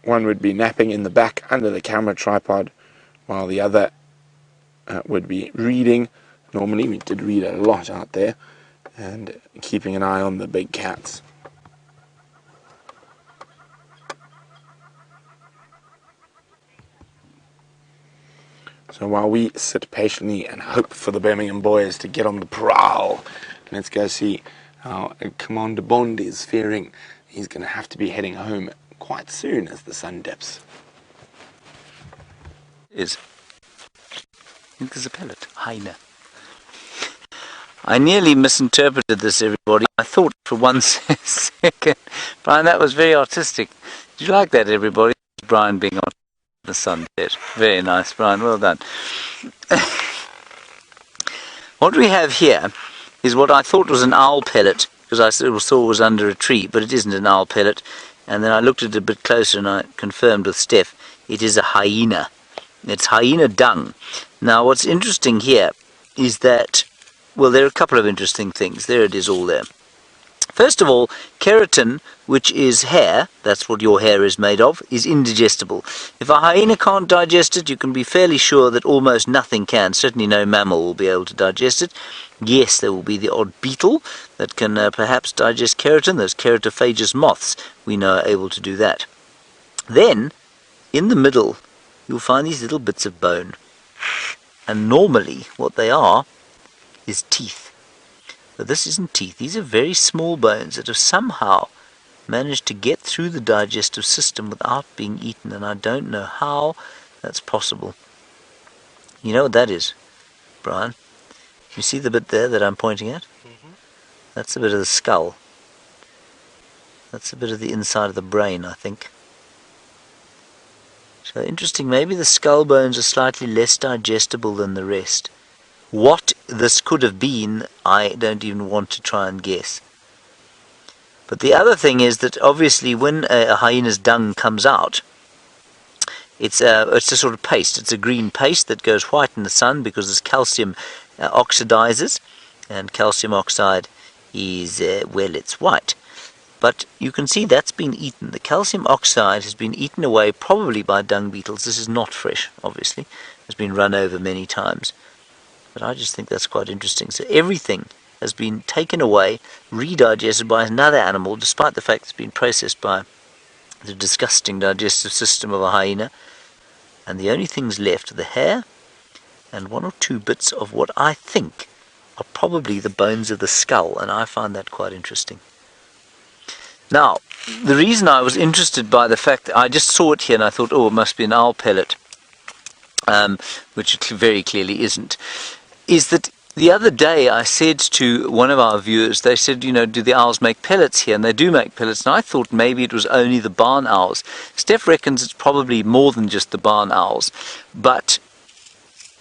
one would be napping in the back under the camera tripod, while the other would be reading. Normally we did read a lot out there, and keeping an eye on the big cats. So while we sit patiently and hope for the Birmingham Boys to get on the prowl, let's go see how Commander Bond is faring. He's going to have to be heading home quite soon as the sun dips. I think there's a pellet. Hyena. I nearly misinterpreted this, everybody. I thought for one second, Brian, that was very artistic. Did you like that, everybody? Brian being on the sunset. Very nice, Brian. Well done. What we have here is what I thought was an owl pellet, because I thought it was under a tree, but it isn't an owl pellet. And then I looked at it a bit closer and I confirmed with Steph, it is a hyena. It's hyena dung. Now, what's interesting here is that, well, there are a couple of interesting things. There it is all there. First of all, keratin, which is hair, that's what your hair is made of, is indigestible. If a hyena can't digest it, you can be fairly sure that almost nothing can. Certainly no mammal will be able to digest it. Yes, there will be the odd beetle that can perhaps digest keratin. Those keratophagous moths, we know, are able to do that. Then, in the middle, you'll find these little bits of bone. And normally, what they are is teeth. But this isn't teeth. These are very small bones that have somehow managed to get through the digestive system without being eaten, and I don't know how that's possible. You know what that is, Brian? You see the bit there that I'm pointing at? Mm-hmm. That's a bit of the skull. That's a bit of the inside of the brain, I think. So interesting, maybe the skull bones are slightly less digestible than the rest. What this could have been, I don't even want to try and guess. But the other thing is that obviously when a hyena's dung comes out, it's a sort of paste. It's a green paste that goes white in the sun because this calcium oxidizes, and calcium oxide is, well, it's white. But you can see that's been eaten. The calcium oxide has been eaten away probably by dung beetles. This is not fresh, obviously. It's been run over many times. But I just think that's quite interesting. So everything has been taken away, redigested by another animal, despite the fact it's been processed by the disgusting digestive system of a hyena. And the only things left are the hair and 1 or 2 bits of what I think are probably the bones of the skull, and I find that quite interesting. Now, the reason I was interested by the fact that I just saw it here and I thought, oh, it must be an owl pellet, which it very clearly isn't, is that the other day I said to one of our viewers, they said, you know, do the owls make pellets here? And they do make pellets, and I thought maybe it was only the barn owls. Steph reckons it's probably more than just the barn owls, but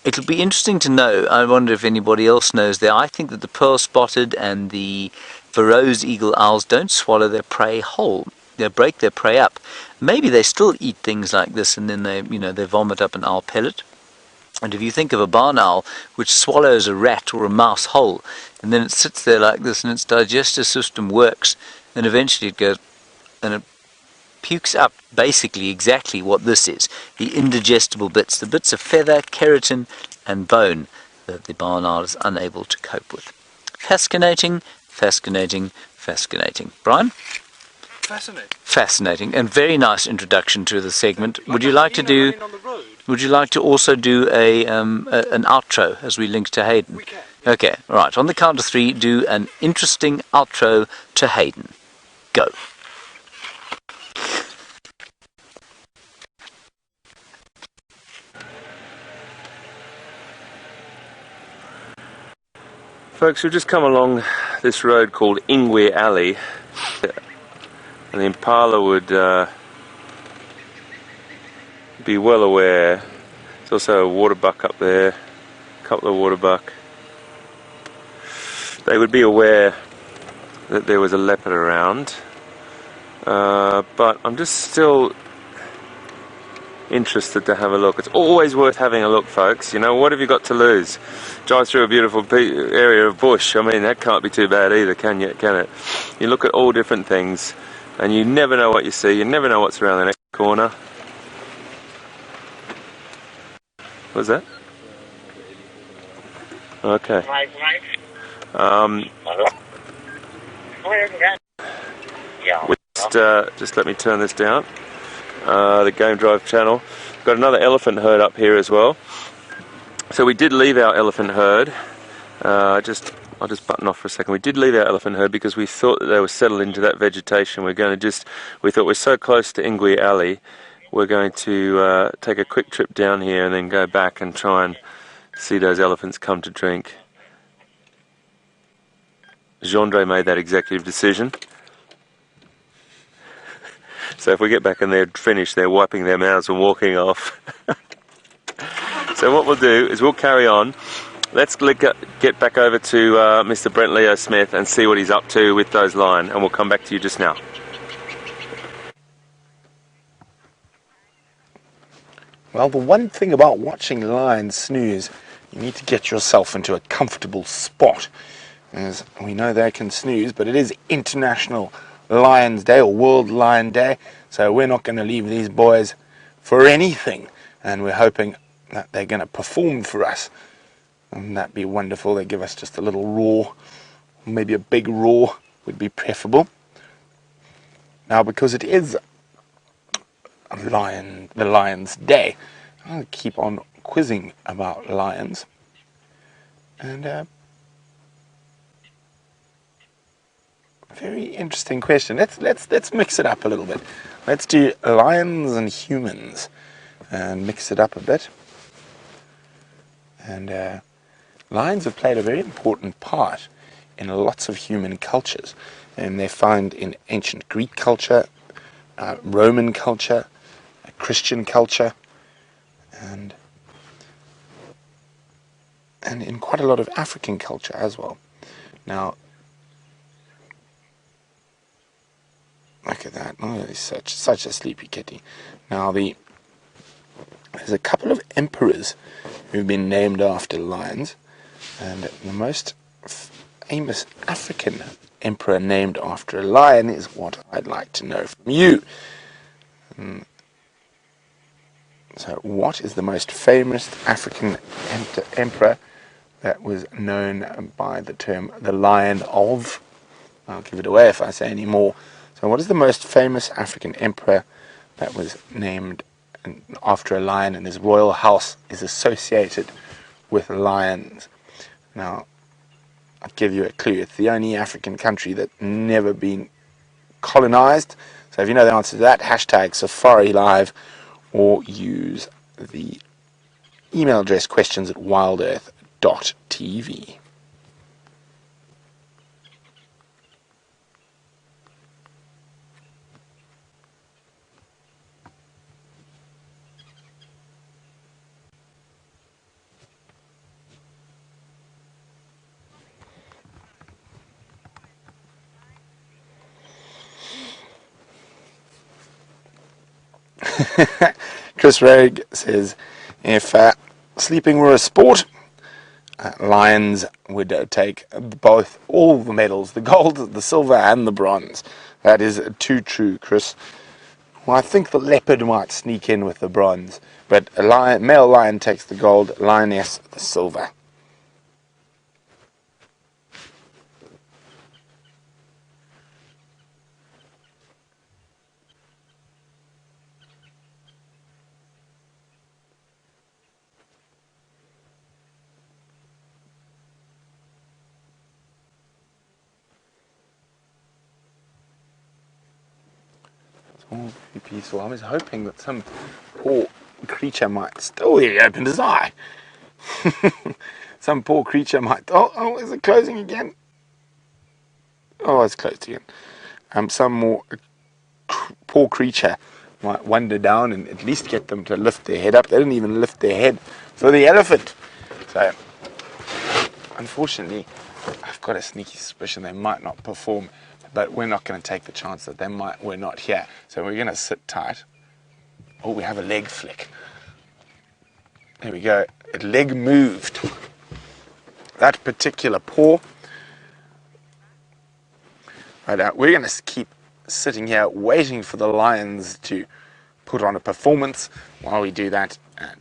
it'll be interesting to know. I wonder if anybody else knows there. I think that the pearl-spotted and the Faroe's eagle owls don't swallow their prey whole. They break their prey up. Maybe they still eat things like this, and then they vomit up an owl pellet. And if you think of a barn owl which swallows a rat or a mouse whole, and then it sits there like this, and its digestive system works, and eventually it goes and it pukes up basically exactly what this is, the indigestible bits, the bits of feather, keratin and bone that the barn owl is unable to cope with. Fascinating, fascinating, fascinating. Brian? Fascinating. Fascinating, and very nice introduction to the segment. Would you like to do? Would you like to also do an outro as we link to Hayden? We can. Okay, right. On the count of 3, do an interesting outro to Hayden. Go. Folks, we've just come along this road called Ingwe Alley, and the impala would be well aware. There's also a waterbuck up there, a couple of waterbuck. They would be aware that there was a leopard around, but I'm just still interested to have a look. It's always worth having a look, folks. You know, what have you got to lose? Drive through a beautiful area of bush. I mean, that can't be too bad either, can it? You look at all different things, and you never know what you see. You never know what's around the next corner. What's that? Okay. Just let me turn this down. The Game Drive channel. Got another elephant herd up here as well. So we did leave our elephant herd. I'll just button off for a second. We did leave our elephant herd because we thought that they were settled into that vegetation. We thought we're so close to Ingwe Alley, we're going to take a quick trip down here and then go back and try and see those elephants come to drink. Gendre made that executive decision. So if we get back and they're finished, they're wiping their mouths and walking off. So what we'll do is we'll carry on. Let's get back over to Mr. Brent Leo Smith and see what he's up to with those lion, and we'll come back to you just now. Well, the one thing about watching lions snooze, you need to get yourself into a comfortable spot. As we know they can snooze, but it is International Lions Day, or World Lion Day, so we're not going to leave these boys for anything, and we're hoping that they're going to perform for us. And that'd be wonderful. They give us just a little roar, maybe a big roar would be preferable. Now, because it is the Lions Day, I'll keep on quizzing about lions. And very interesting question. Let's mix it up a little bit. Let's do lions and humans and mix it up a bit. And lions have played a very important part in lots of human cultures, and they're found in ancient Greek culture, Roman culture, Christian culture, and in quite a lot of African culture as well. Now, look at that. Oh, he's such a sleepy kitty. Now, there's a couple of emperors who've been named after lions, and the most famous African emperor named after a lion is what I'd like to know from you. So, what is the most famous African emperor that was known by the term the Lion of? I'll give it away if I say any more. So, what is the most famous African emperor that was named after a lion, and his royal house is associated with lions? Now, I'll give you a clue. It's the only African country that's never been colonized. So if you know the answer to that, hashtag Safari Live, or use the email address questions@wildearth.tv. Chris Rogue says, if sleeping were a sport, lions would take all the medals, the gold, the silver and the bronze. That is too true, Chris. Well, I think the leopard might sneak in with the bronze, but a male lion takes the gold, lioness the silver. All very peaceful. I was hoping that some poor creature might still. He opened his eye. Some poor creature might. Oh, is it closing again? Oh, it's closed again. Some more poor creature might wander down and at least get them to lift their head up. They didn't even lift their head for the elephant. So, unfortunately, I've got a sneaky suspicion they might not perform. But we're not going to take the chance that we're not here. So we're going to sit tight. Oh, we have a leg flick. There we go. A leg moved. That particular paw. Right, we're going to keep sitting here waiting for the lions to put on a performance. While we do that,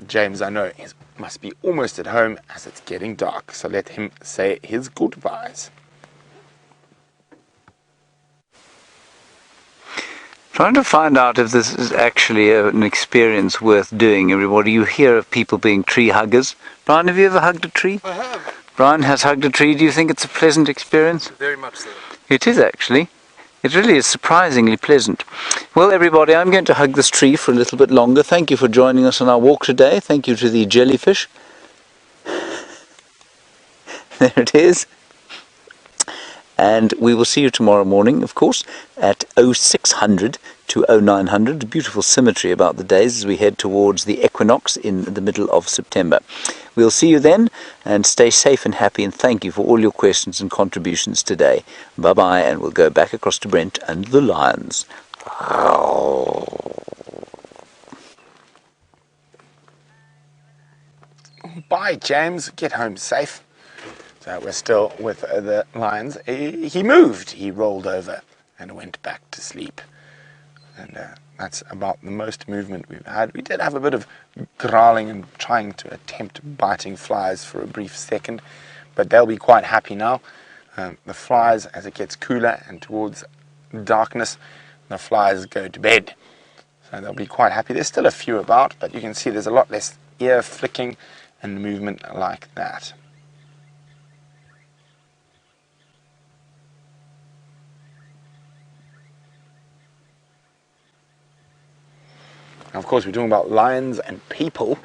James, I know, must be almost at home as it's getting dark. So let him say his goodbyes. Trying to find out if this is actually an experience worth doing, everybody. You hear of people being tree huggers. Brian, have you ever hugged a tree? I have. Brian has hugged a tree. Do you think it's a pleasant experience? Very much so. It is actually. It really is surprisingly pleasant. Well, everybody, I'm going to hug this tree for a little bit longer. Thank you for joining us on our walk today. Thank you to the jellyfish. There it is. And we will see you tomorrow morning, of course, at 0600 to 0900. Beautiful symmetry about the days as we head towards the equinox in the middle of September. We'll see you then, and stay safe and happy, and thank you for all your questions and contributions today. Bye-bye, and we'll go back across to Brent and the lions. Bye, James. Get home safe. So we're still with the lions. He moved. He rolled over and went back to sleep. And that's about the most movement we've had. We did have a bit of growling and trying to attempt biting flies for a brief second, but they'll be quite happy now. The flies, as it gets cooler and towards darkness, the flies go to bed. So they'll be quite happy. There's still a few about, but you can see there's a lot less ear flicking and movement like that. Now, of course, we're talking about lions and people.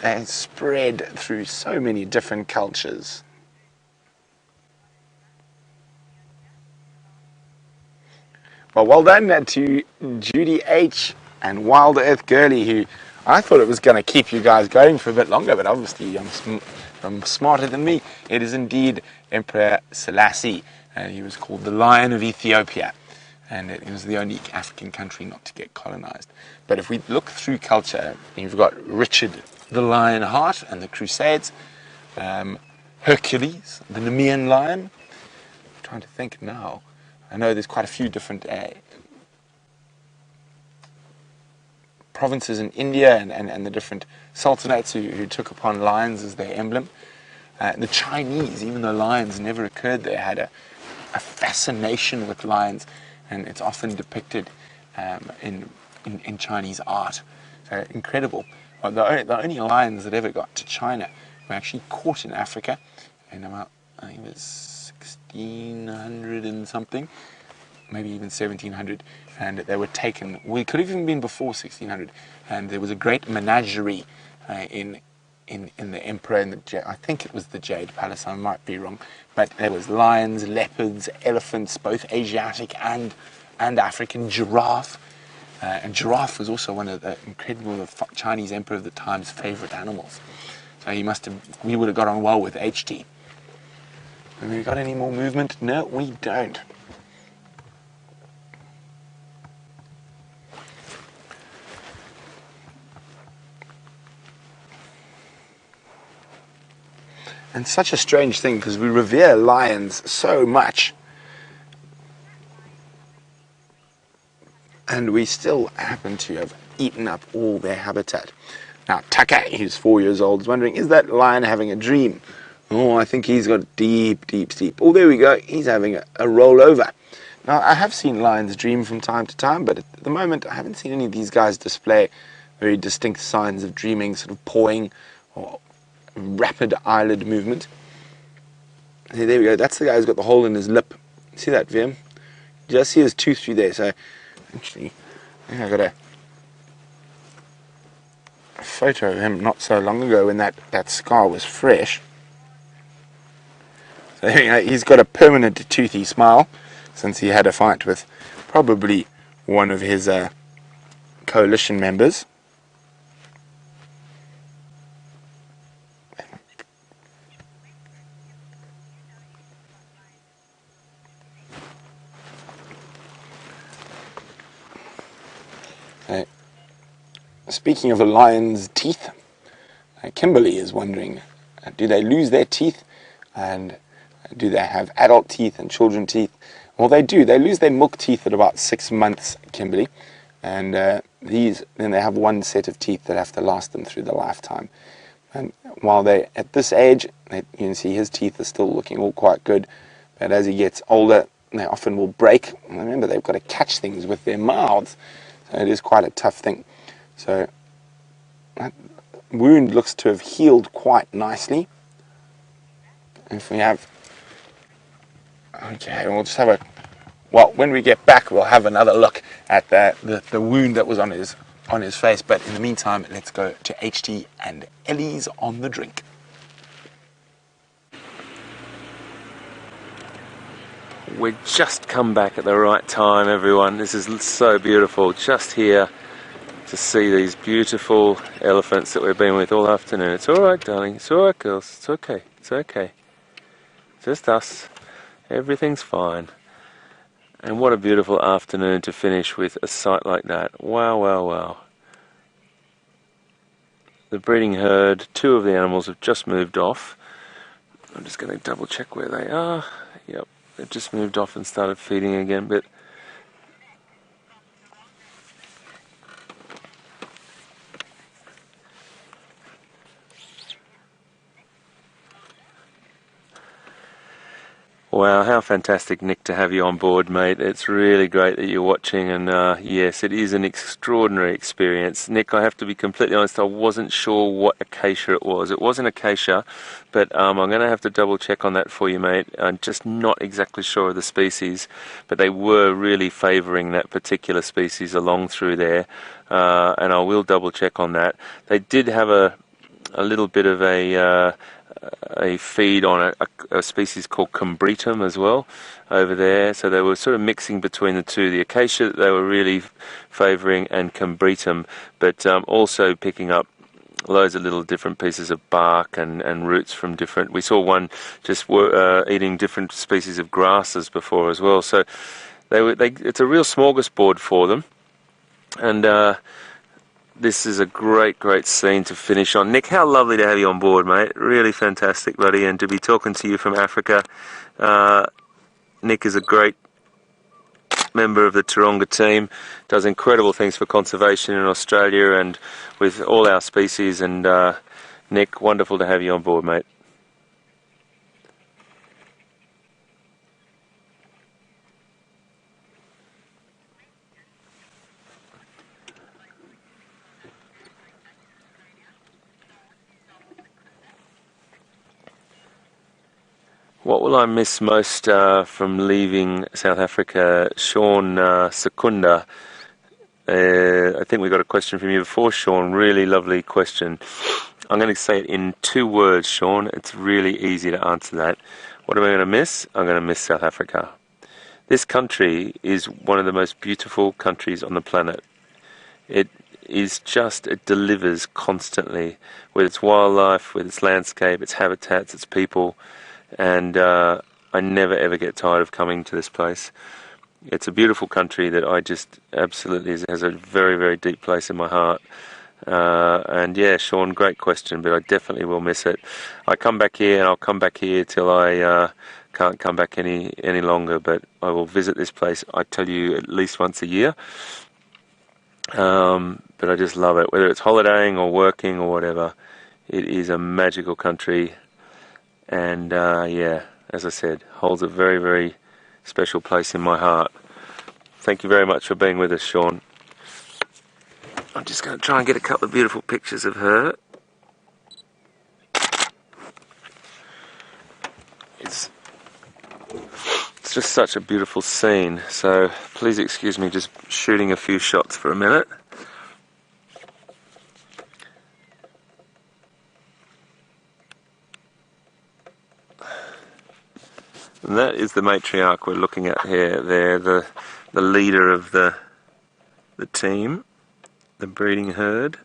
They're spread through so many different cultures. Well done to Judy H. and Wild Earth Girly, who I thought it was going to keep you guys going for a bit longer, but obviously I'm smarter than me. It is indeed Emperor Selassie. He was called the Lion of Ethiopia, and it was the only African country not to get colonized. But if we look through culture, you've got Richard the Lionheart and the Crusades, Hercules, the Nemean lion. I'm trying to think now. I know there's quite a few different provinces in India and the different sultanates who took upon lions as their emblem. The Chinese, even though lions never occurred there, had a fascination with lions, and it's often depicted in Chinese art. So incredible. Well, the only lions that ever got to China were actually caught in Africa in about, I think it was 1600 and something, maybe even 1700, and they were taken. Well, it could have even been before 1600, and there was a great menagerie in the emperor, I think it was the Jade Palace, I might be wrong, but there was lions, leopards, elephants, both Asiatic and African, giraffe, and giraffe was also one of the Chinese emperor of the time's favorite animals. So we would have got on well with HT. Have we got any more movement? No, we don't. And such a strange thing, because we revere lions so much, and we still happen to have eaten up all their habitat. Now, Tucker, who's 4 years old, is wondering, is that lion having a dream? Oh, I think he's got deep, deep sleep. Oh, there we go. He's having a rollover. Now, I have seen lions dream from time to time, but at the moment, I haven't seen any of these guys display very distinct signs of dreaming, sort of pawing or rapid eyelid movement. Hey, there we go. That's the guy who's got the hole in his lip. See that, Vim? You just see his tooth through there. So, actually, I think I got a photo of him not so long ago when that scar was fresh. So there you go. He's got a permanent toothy smile since he had a fight with probably one of his coalition members. Speaking of the lion's teeth, Kimberly is wondering, do they lose their teeth, and do they have adult teeth and children teeth? Well, they do. They lose their milk teeth at about 6 months, Kimberly, and then they have one set of teeth that have to last them through the lifetime. And while they're at this age, you can see his teeth are still looking all quite good, but as he gets older, they often will break. And remember, they've got to catch things with their mouths, so it is quite a tough thing. So that wound looks to have healed quite nicely. If we have, okay, we'll just have a, well, when we get back, we'll have another look at the wound that was on his face. But in the meantime, let's go to HT and Ellies on the drink. We've just come back at the right time, everyone. This is so beautiful. Just here to see these beautiful elephants that we've been with all afternoon. It's all right, darling. It's all right, girls. It's okay. It's okay. Just us. Everything's fine. And what a beautiful afternoon to finish with a sight like that. Wow, wow, wow. The breeding herd, 2 of the animals have just moved off. I'm just going to double check where they are. Yep, they've just moved off and started feeding again, but wow, how fantastic, Nick, to have you on board, mate. It's really great that you're watching, and yes, it is an extraordinary experience. Nick, I have to be completely honest, I wasn't sure what acacia it was. It wasn't acacia, but I'm going to have to double check on that for you, mate. I'm just not exactly sure of the species, but they were really favouring that particular species along through there, and I will double check on that. They did have a little bit of a feed on a species called Combretum as well over there, so they were sort of mixing between the two, the acacia that they were really favouring and Combretum, but also picking up loads of little different pieces of bark and roots from different, we saw one just eating different species of grasses before as well, so it's a real smorgasbord for them, and this is a great, great scene to finish on. Nick, how lovely to have you on board, mate. Really fantastic, buddy, and to be talking to you from Africa. Nick is a great member of the Taronga team, does incredible things for conservation in Australia and with all our species, and Nick, wonderful to have you on board, mate. What will I miss most from leaving South Africa? Sean Secunda. I think we got a question from you before, Sean. Really lovely question. I'm going to say it in 2 words, Sean. It's really easy to answer that. What am I going to miss? I'm going to miss South Africa. This country is one of the most beautiful countries on the planet. It delivers constantly with its wildlife, with its landscape, its habitats, its people. And I never ever get tired of coming to this place. It's a beautiful country that I just absolutely has a very, very deep place in my heart. And yeah, Sean, great question, but I definitely will miss it. I come back here, and I'll come back here till I can't come back any longer, but I will visit this place, I tell you, at least once a year. But I just love it, whether it's holidaying or working or whatever. It is a magical country, and yeah, as I said, holds a very, very special place in my heart. Thank you very much for being with us, Sean. I'm just going to try and get a couple of beautiful pictures of her. It's just such a beautiful scene, so please excuse me just shooting a few shots for a minute. And that is the matriarch we're looking at here. They're the leader of the team, the breeding herd.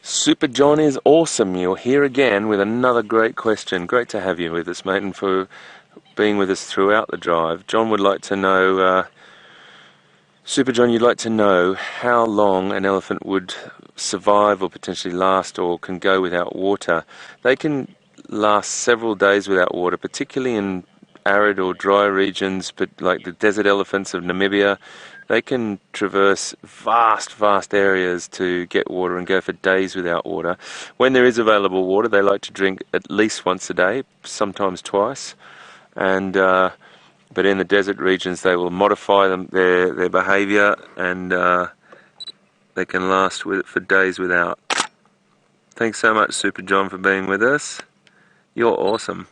Super John is awesome. You're here again with another great question. Great to have you with us, mate, and for being with us throughout the drive. John would like to know, Super John, you'd like to know how long an elephant would survive or potentially last or can go without water. They can last several days without water, particularly in arid or dry regions, but like the desert elephants of Namibia. They can traverse vast areas to get water and go for days without water. When there is available water, they like to drink at least once a day, sometimes twice. And but in the desert regions, they will modify their behaviour, and they can last with it for days without. Thanks so much, Super John, for being with us. You're awesome.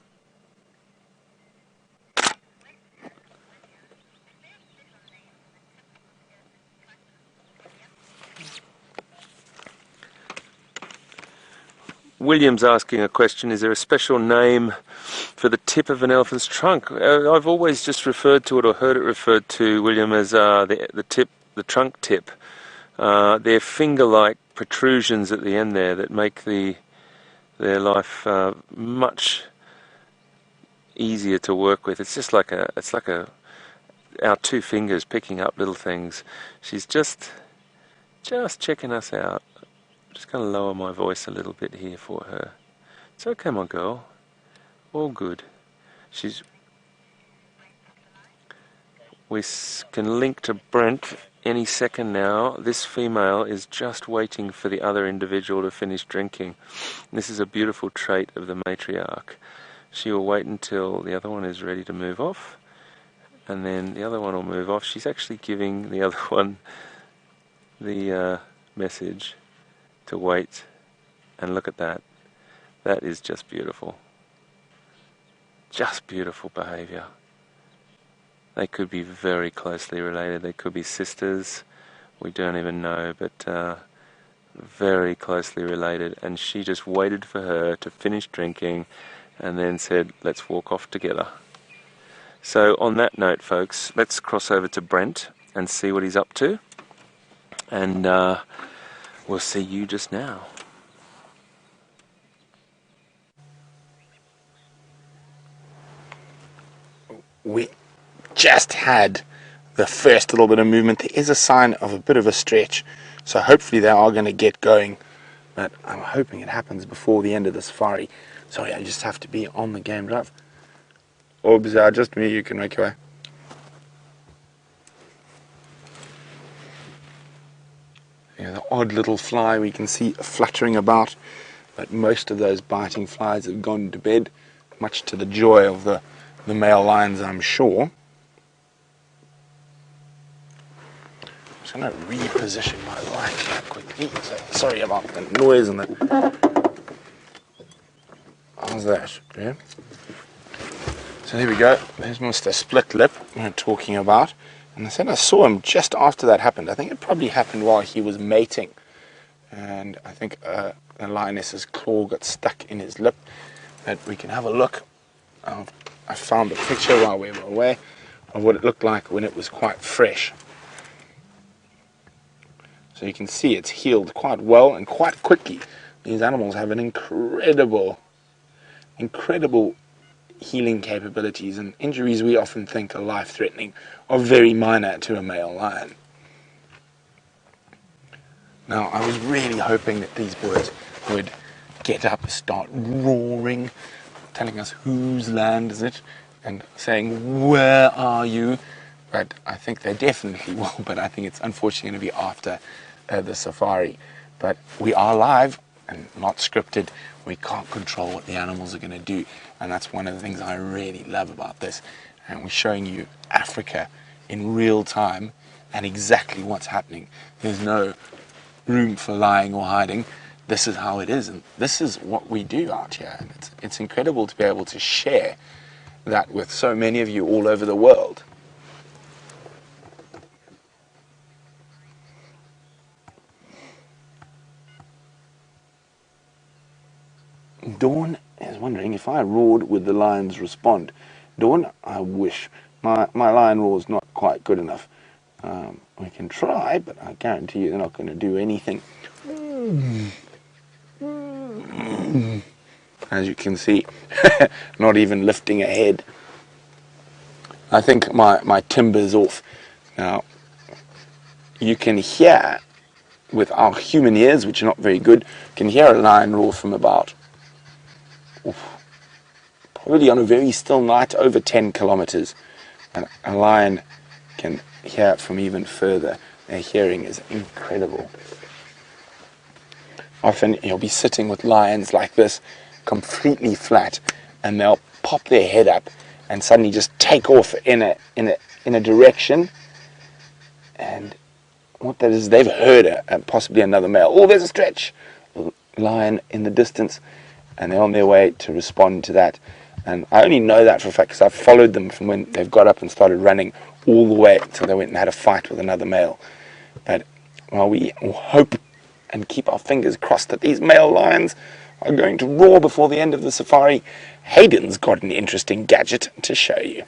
William's asking a question, is there a special name for the tip of an elephant's trunk? I've always just referred to it or heard it referred to, William, as the tip, the trunk tip. They're finger-like protrusions at the end there that make their life much easier to work with. It's just like our two fingers picking up little things. She's just checking us out. Just going to lower my voice a little bit here for her. It's okay, my girl. All good. We can link to Brent any second now. This female is just waiting for the other individual to finish drinking. This is a beautiful trait of the matriarch. She will wait until the other one is ready to move off, and then the other one will move off. She's actually giving the other one the message to wait, and look at that. That is just beautiful. Just beautiful behaviour. They could be very closely related. They could be sisters. We don't even know, but very closely related. And she just waited for her to finish drinking and then said, let's walk off together. So on that note, folks, let's cross over to Brent and see what he's up to. And we'll see you just now. We just had the first little bit of movement. There is a sign of a bit of a stretch, so hopefully they are going to get going, but I'm hoping it happens before the end of the safari. Sorry, I just have to be on the game drive. Orbs are just me, you can make your way. Yeah, the odd little fly we can see fluttering about, but most of those biting flies have gone to bed, much to the joy of the male lions, I'm sure. I'm just going to reposition my light here quickly. So, sorry about the noise and the... How's that? Yeah. So there we go. There's Mr. Split Lip we're talking about. And I said I saw him just after that happened. I think it probably happened while he was mating. and I think the lioness's claw got stuck in his lip. But we can have a look. I found a picture while we were away of what it looked like when it was quite fresh. So you can see it's healed quite well and quite quickly. These animals have an incredible healing capabilities, and injuries we often think are life-threatening are very minor to a male lion. Now, I was really hoping that these boys would get up and start roaring, telling us whose land is it, and saying, "Where are you?" But I think they definitely will, but I think it's unfortunately going to be after the safari. But we are live and not scripted. We can't control what the animals are going to do, and that's one of the things I really love about this. And we're showing you Africa in real time and exactly what's happening. There's no room for lying or hiding. This is how it is, and this is what we do out here. And it's incredible to be able to share that with so many of you all over the world. Dawn is wondering, if I roared, would the lions respond? Dawn, I wish. My lion roar is not quite good enough. We can try, but I guarantee you they're not going to do anything. As you can see, not even lifting a head. I think my timber's off. Now, you can hear, with our human ears, which are not very good, you can hear a lion roar from about, probably on a very still night, over 10 kilometers. And a lion can hear it from even further. Their hearing is incredible. Often you'll be sitting with lions like this, completely flat, and they'll pop their head up and suddenly just take off in a direction. And what that is, they've heard possibly another male. Oh, there's a stretch lion in the distance, and they're on their way to respond to that. And I only know that for a fact because I've followed them from when they've got up and started running all the way until they went and had a fight with another male. But while we hope and keep our fingers crossed that these male lions are going to roar before the end of the safari, Haydens got an interesting gadget to show you.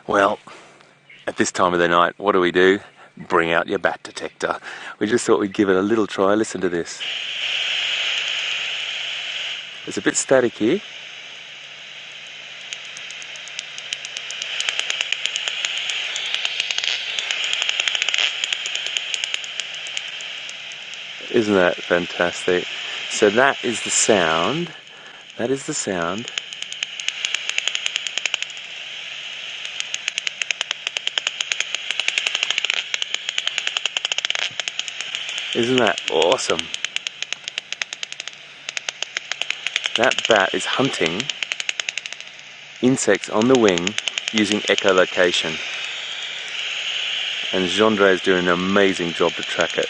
Well, at this time of the night, what do? Bring out your bat detector. We just thought we'd give it a little try. Listen to this. It's a bit static here. Isn't that fantastic? So that is the sound. That is the sound. Isn't that awesome? That bat is hunting insects on the wing using echolocation. And Gendre is doing an amazing job to track it.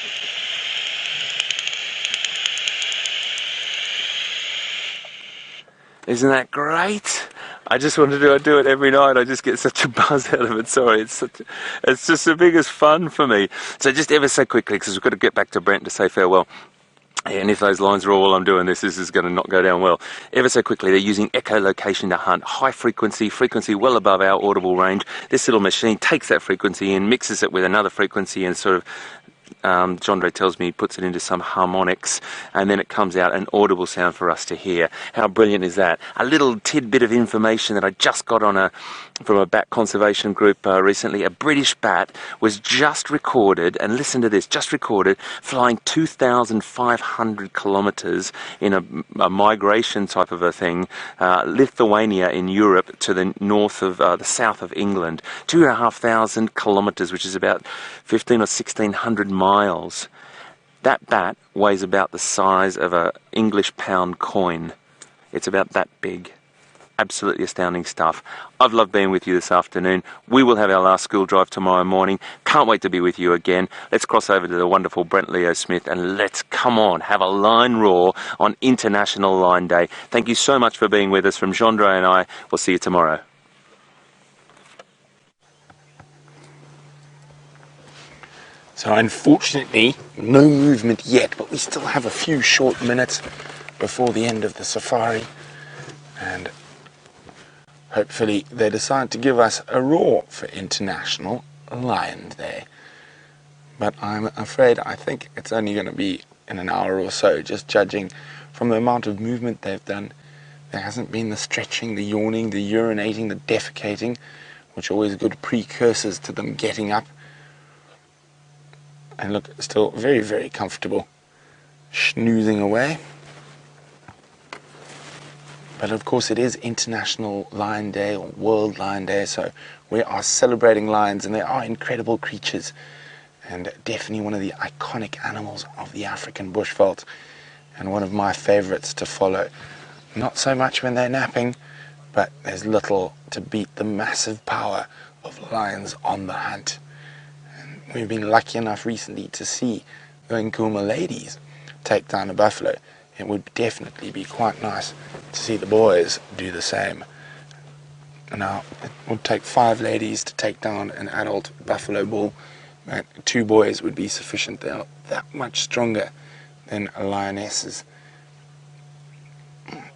Isn't that great? I just wanted to do it every night. I just get such a buzz out of it. Sorry, it's just the biggest fun for me. So just ever so quickly, because we've got to get back to Brent to say farewell. And if those lines are all while I'm doing this is going to not go down well. Ever so quickly, they're using echolocation to hunt high frequency well above our audible range. This little machine takes that frequency and mixes it with another frequency and sort of Gendre tells me he puts it into some harmonics, and then it comes out an audible sound for us to hear. How brilliant is that? A little tidbit of information that I just got from a bat conservation group recently. A British bat was just recorded, and listen to this, just recorded flying 2,500 kilometers in a migration type of a thing, Lithuania in Europe to the north of the south of England. 2,500 kilometers, which is about 1,500 or 1,600 miles. That bat weighs about the size of an English pound coin. It's about that big. Absolutely astounding stuff. I've loved being with you this afternoon. We will have our last school drive tomorrow morning. Can't wait to be with you again. Let's cross over to the wonderful Brent Leo Smith and let's, come on, have a line roar on International Line Day. Thank you so much for being with us. From Gendre and I, we'll see you tomorrow. So unfortunately, no movement yet, but we still have a few short minutes before the end of the safari. And hopefully they decide to give us a roar for International Lions Day. But I'm afraid I think it's only going to be in an hour or so, just judging from the amount of movement they've done. There hasn't been the stretching, the yawning, the urinating, the defecating, which are always good precursors to them getting up. And look, still very, very comfortable, schnoozing away. But of course it is International Lion Day or World Lion Day, so we are celebrating lions, and they are incredible creatures and definitely one of the iconic animals of the African bushveld and one of my favorites to follow. Not so much when they're napping, but there's little to beat the massive power of lions on the hunt. And we've been lucky enough recently to see the Nkuma ladies take down a buffalo. It would definitely be quite nice to see the boys do the same. Now, it would take 5 ladies to take down an adult buffalo bull, and 2 boys would be sufficient. They're that much stronger than lionesses.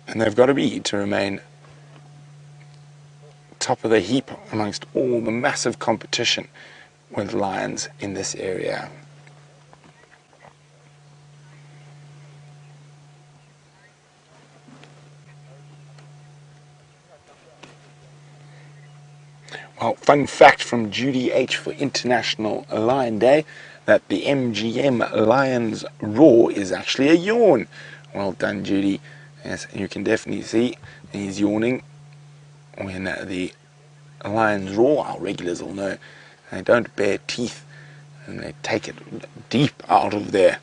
And they've got to be to remain top of the heap amongst all the massive competition with lions in this area. Well, fun fact from Judy H for International Lion Day, that the MGM Lion's roar is actually a yawn. Well done, Judy. Yes, you can definitely see he's yawning when the lions roar. Our regulars will know they don't bare teeth, and they take it deep out of their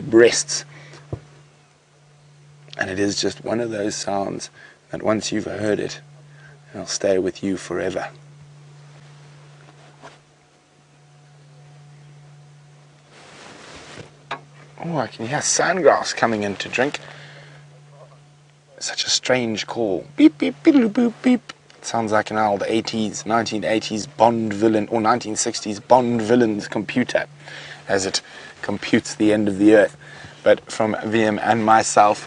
breasts. And it is just one of those sounds that once you've heard it, it'll stay with you forever. Oh, I can hear sandgrass coming in to drink. Such a strange call. Beep, beep, beep, boop, beep. It sounds like an old 1980s Bond villain, or 1960s Bond villain's computer, as it computes the end of the earth. But from VM and myself,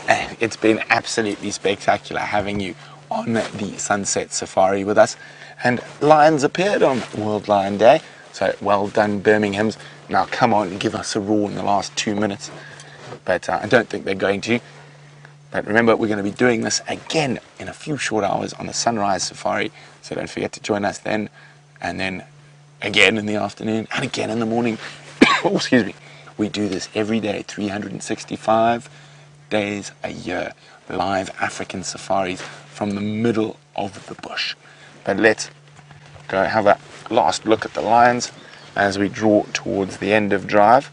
it's been absolutely spectacular having you on the Sunset Safari with us. And lions appeared on World Lion Day, so well done, Birmingham's. Now come on and give us a roar in the last 2 minutes. But I don't think they're going to. But remember, we're going to be doing this again in a few short hours on the Sunrise Safari, so don't forget to join us then, and then again in the afternoon, and again in the morning. Oh, excuse me. We do this every day, 365 days a year. Live African safaris from the middle of the bush. But let's go have a last look at the lions as we draw towards the end of drive.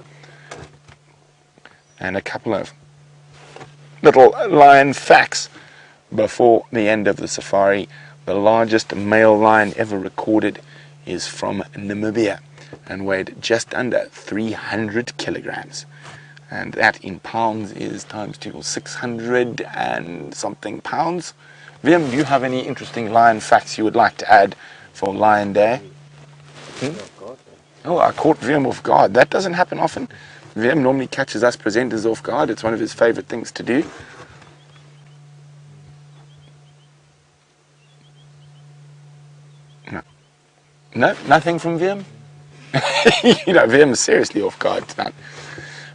And a couple of little lion facts before the end of the safari. The largest male lion ever recorded is from Namibia and weighed just under 300 kilograms. And that in pounds is times 2, 600 and something pounds. Liam, do you have any interesting lion facts you would like to add for Lion Day? Oh, I caught Liam off guard. That doesn't happen often. Liam normally catches us presenters off guard. It's one of his favorite things to do. No, nothing from Liam? You know, Liam is seriously off guard tonight.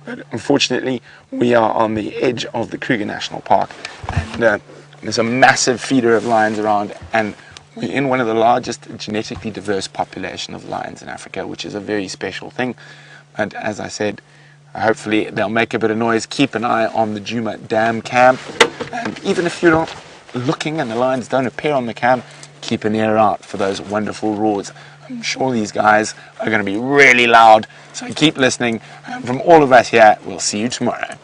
But unfortunately, we are on the edge of the Kruger National Park, and there's a massive feeder of lions around, and we're in one of the largest genetically diverse population of lions in Africa, which is a very special thing. And as I said, hopefully they'll make a bit of noise. Keep an eye on the Djuma Dam cam, and even if you're not looking and the lions don't appear on the cam, keep an ear out for those wonderful roars. I'm sure these guys are going to be really loud, so keep listening. And from all of us here, we'll see you tomorrow.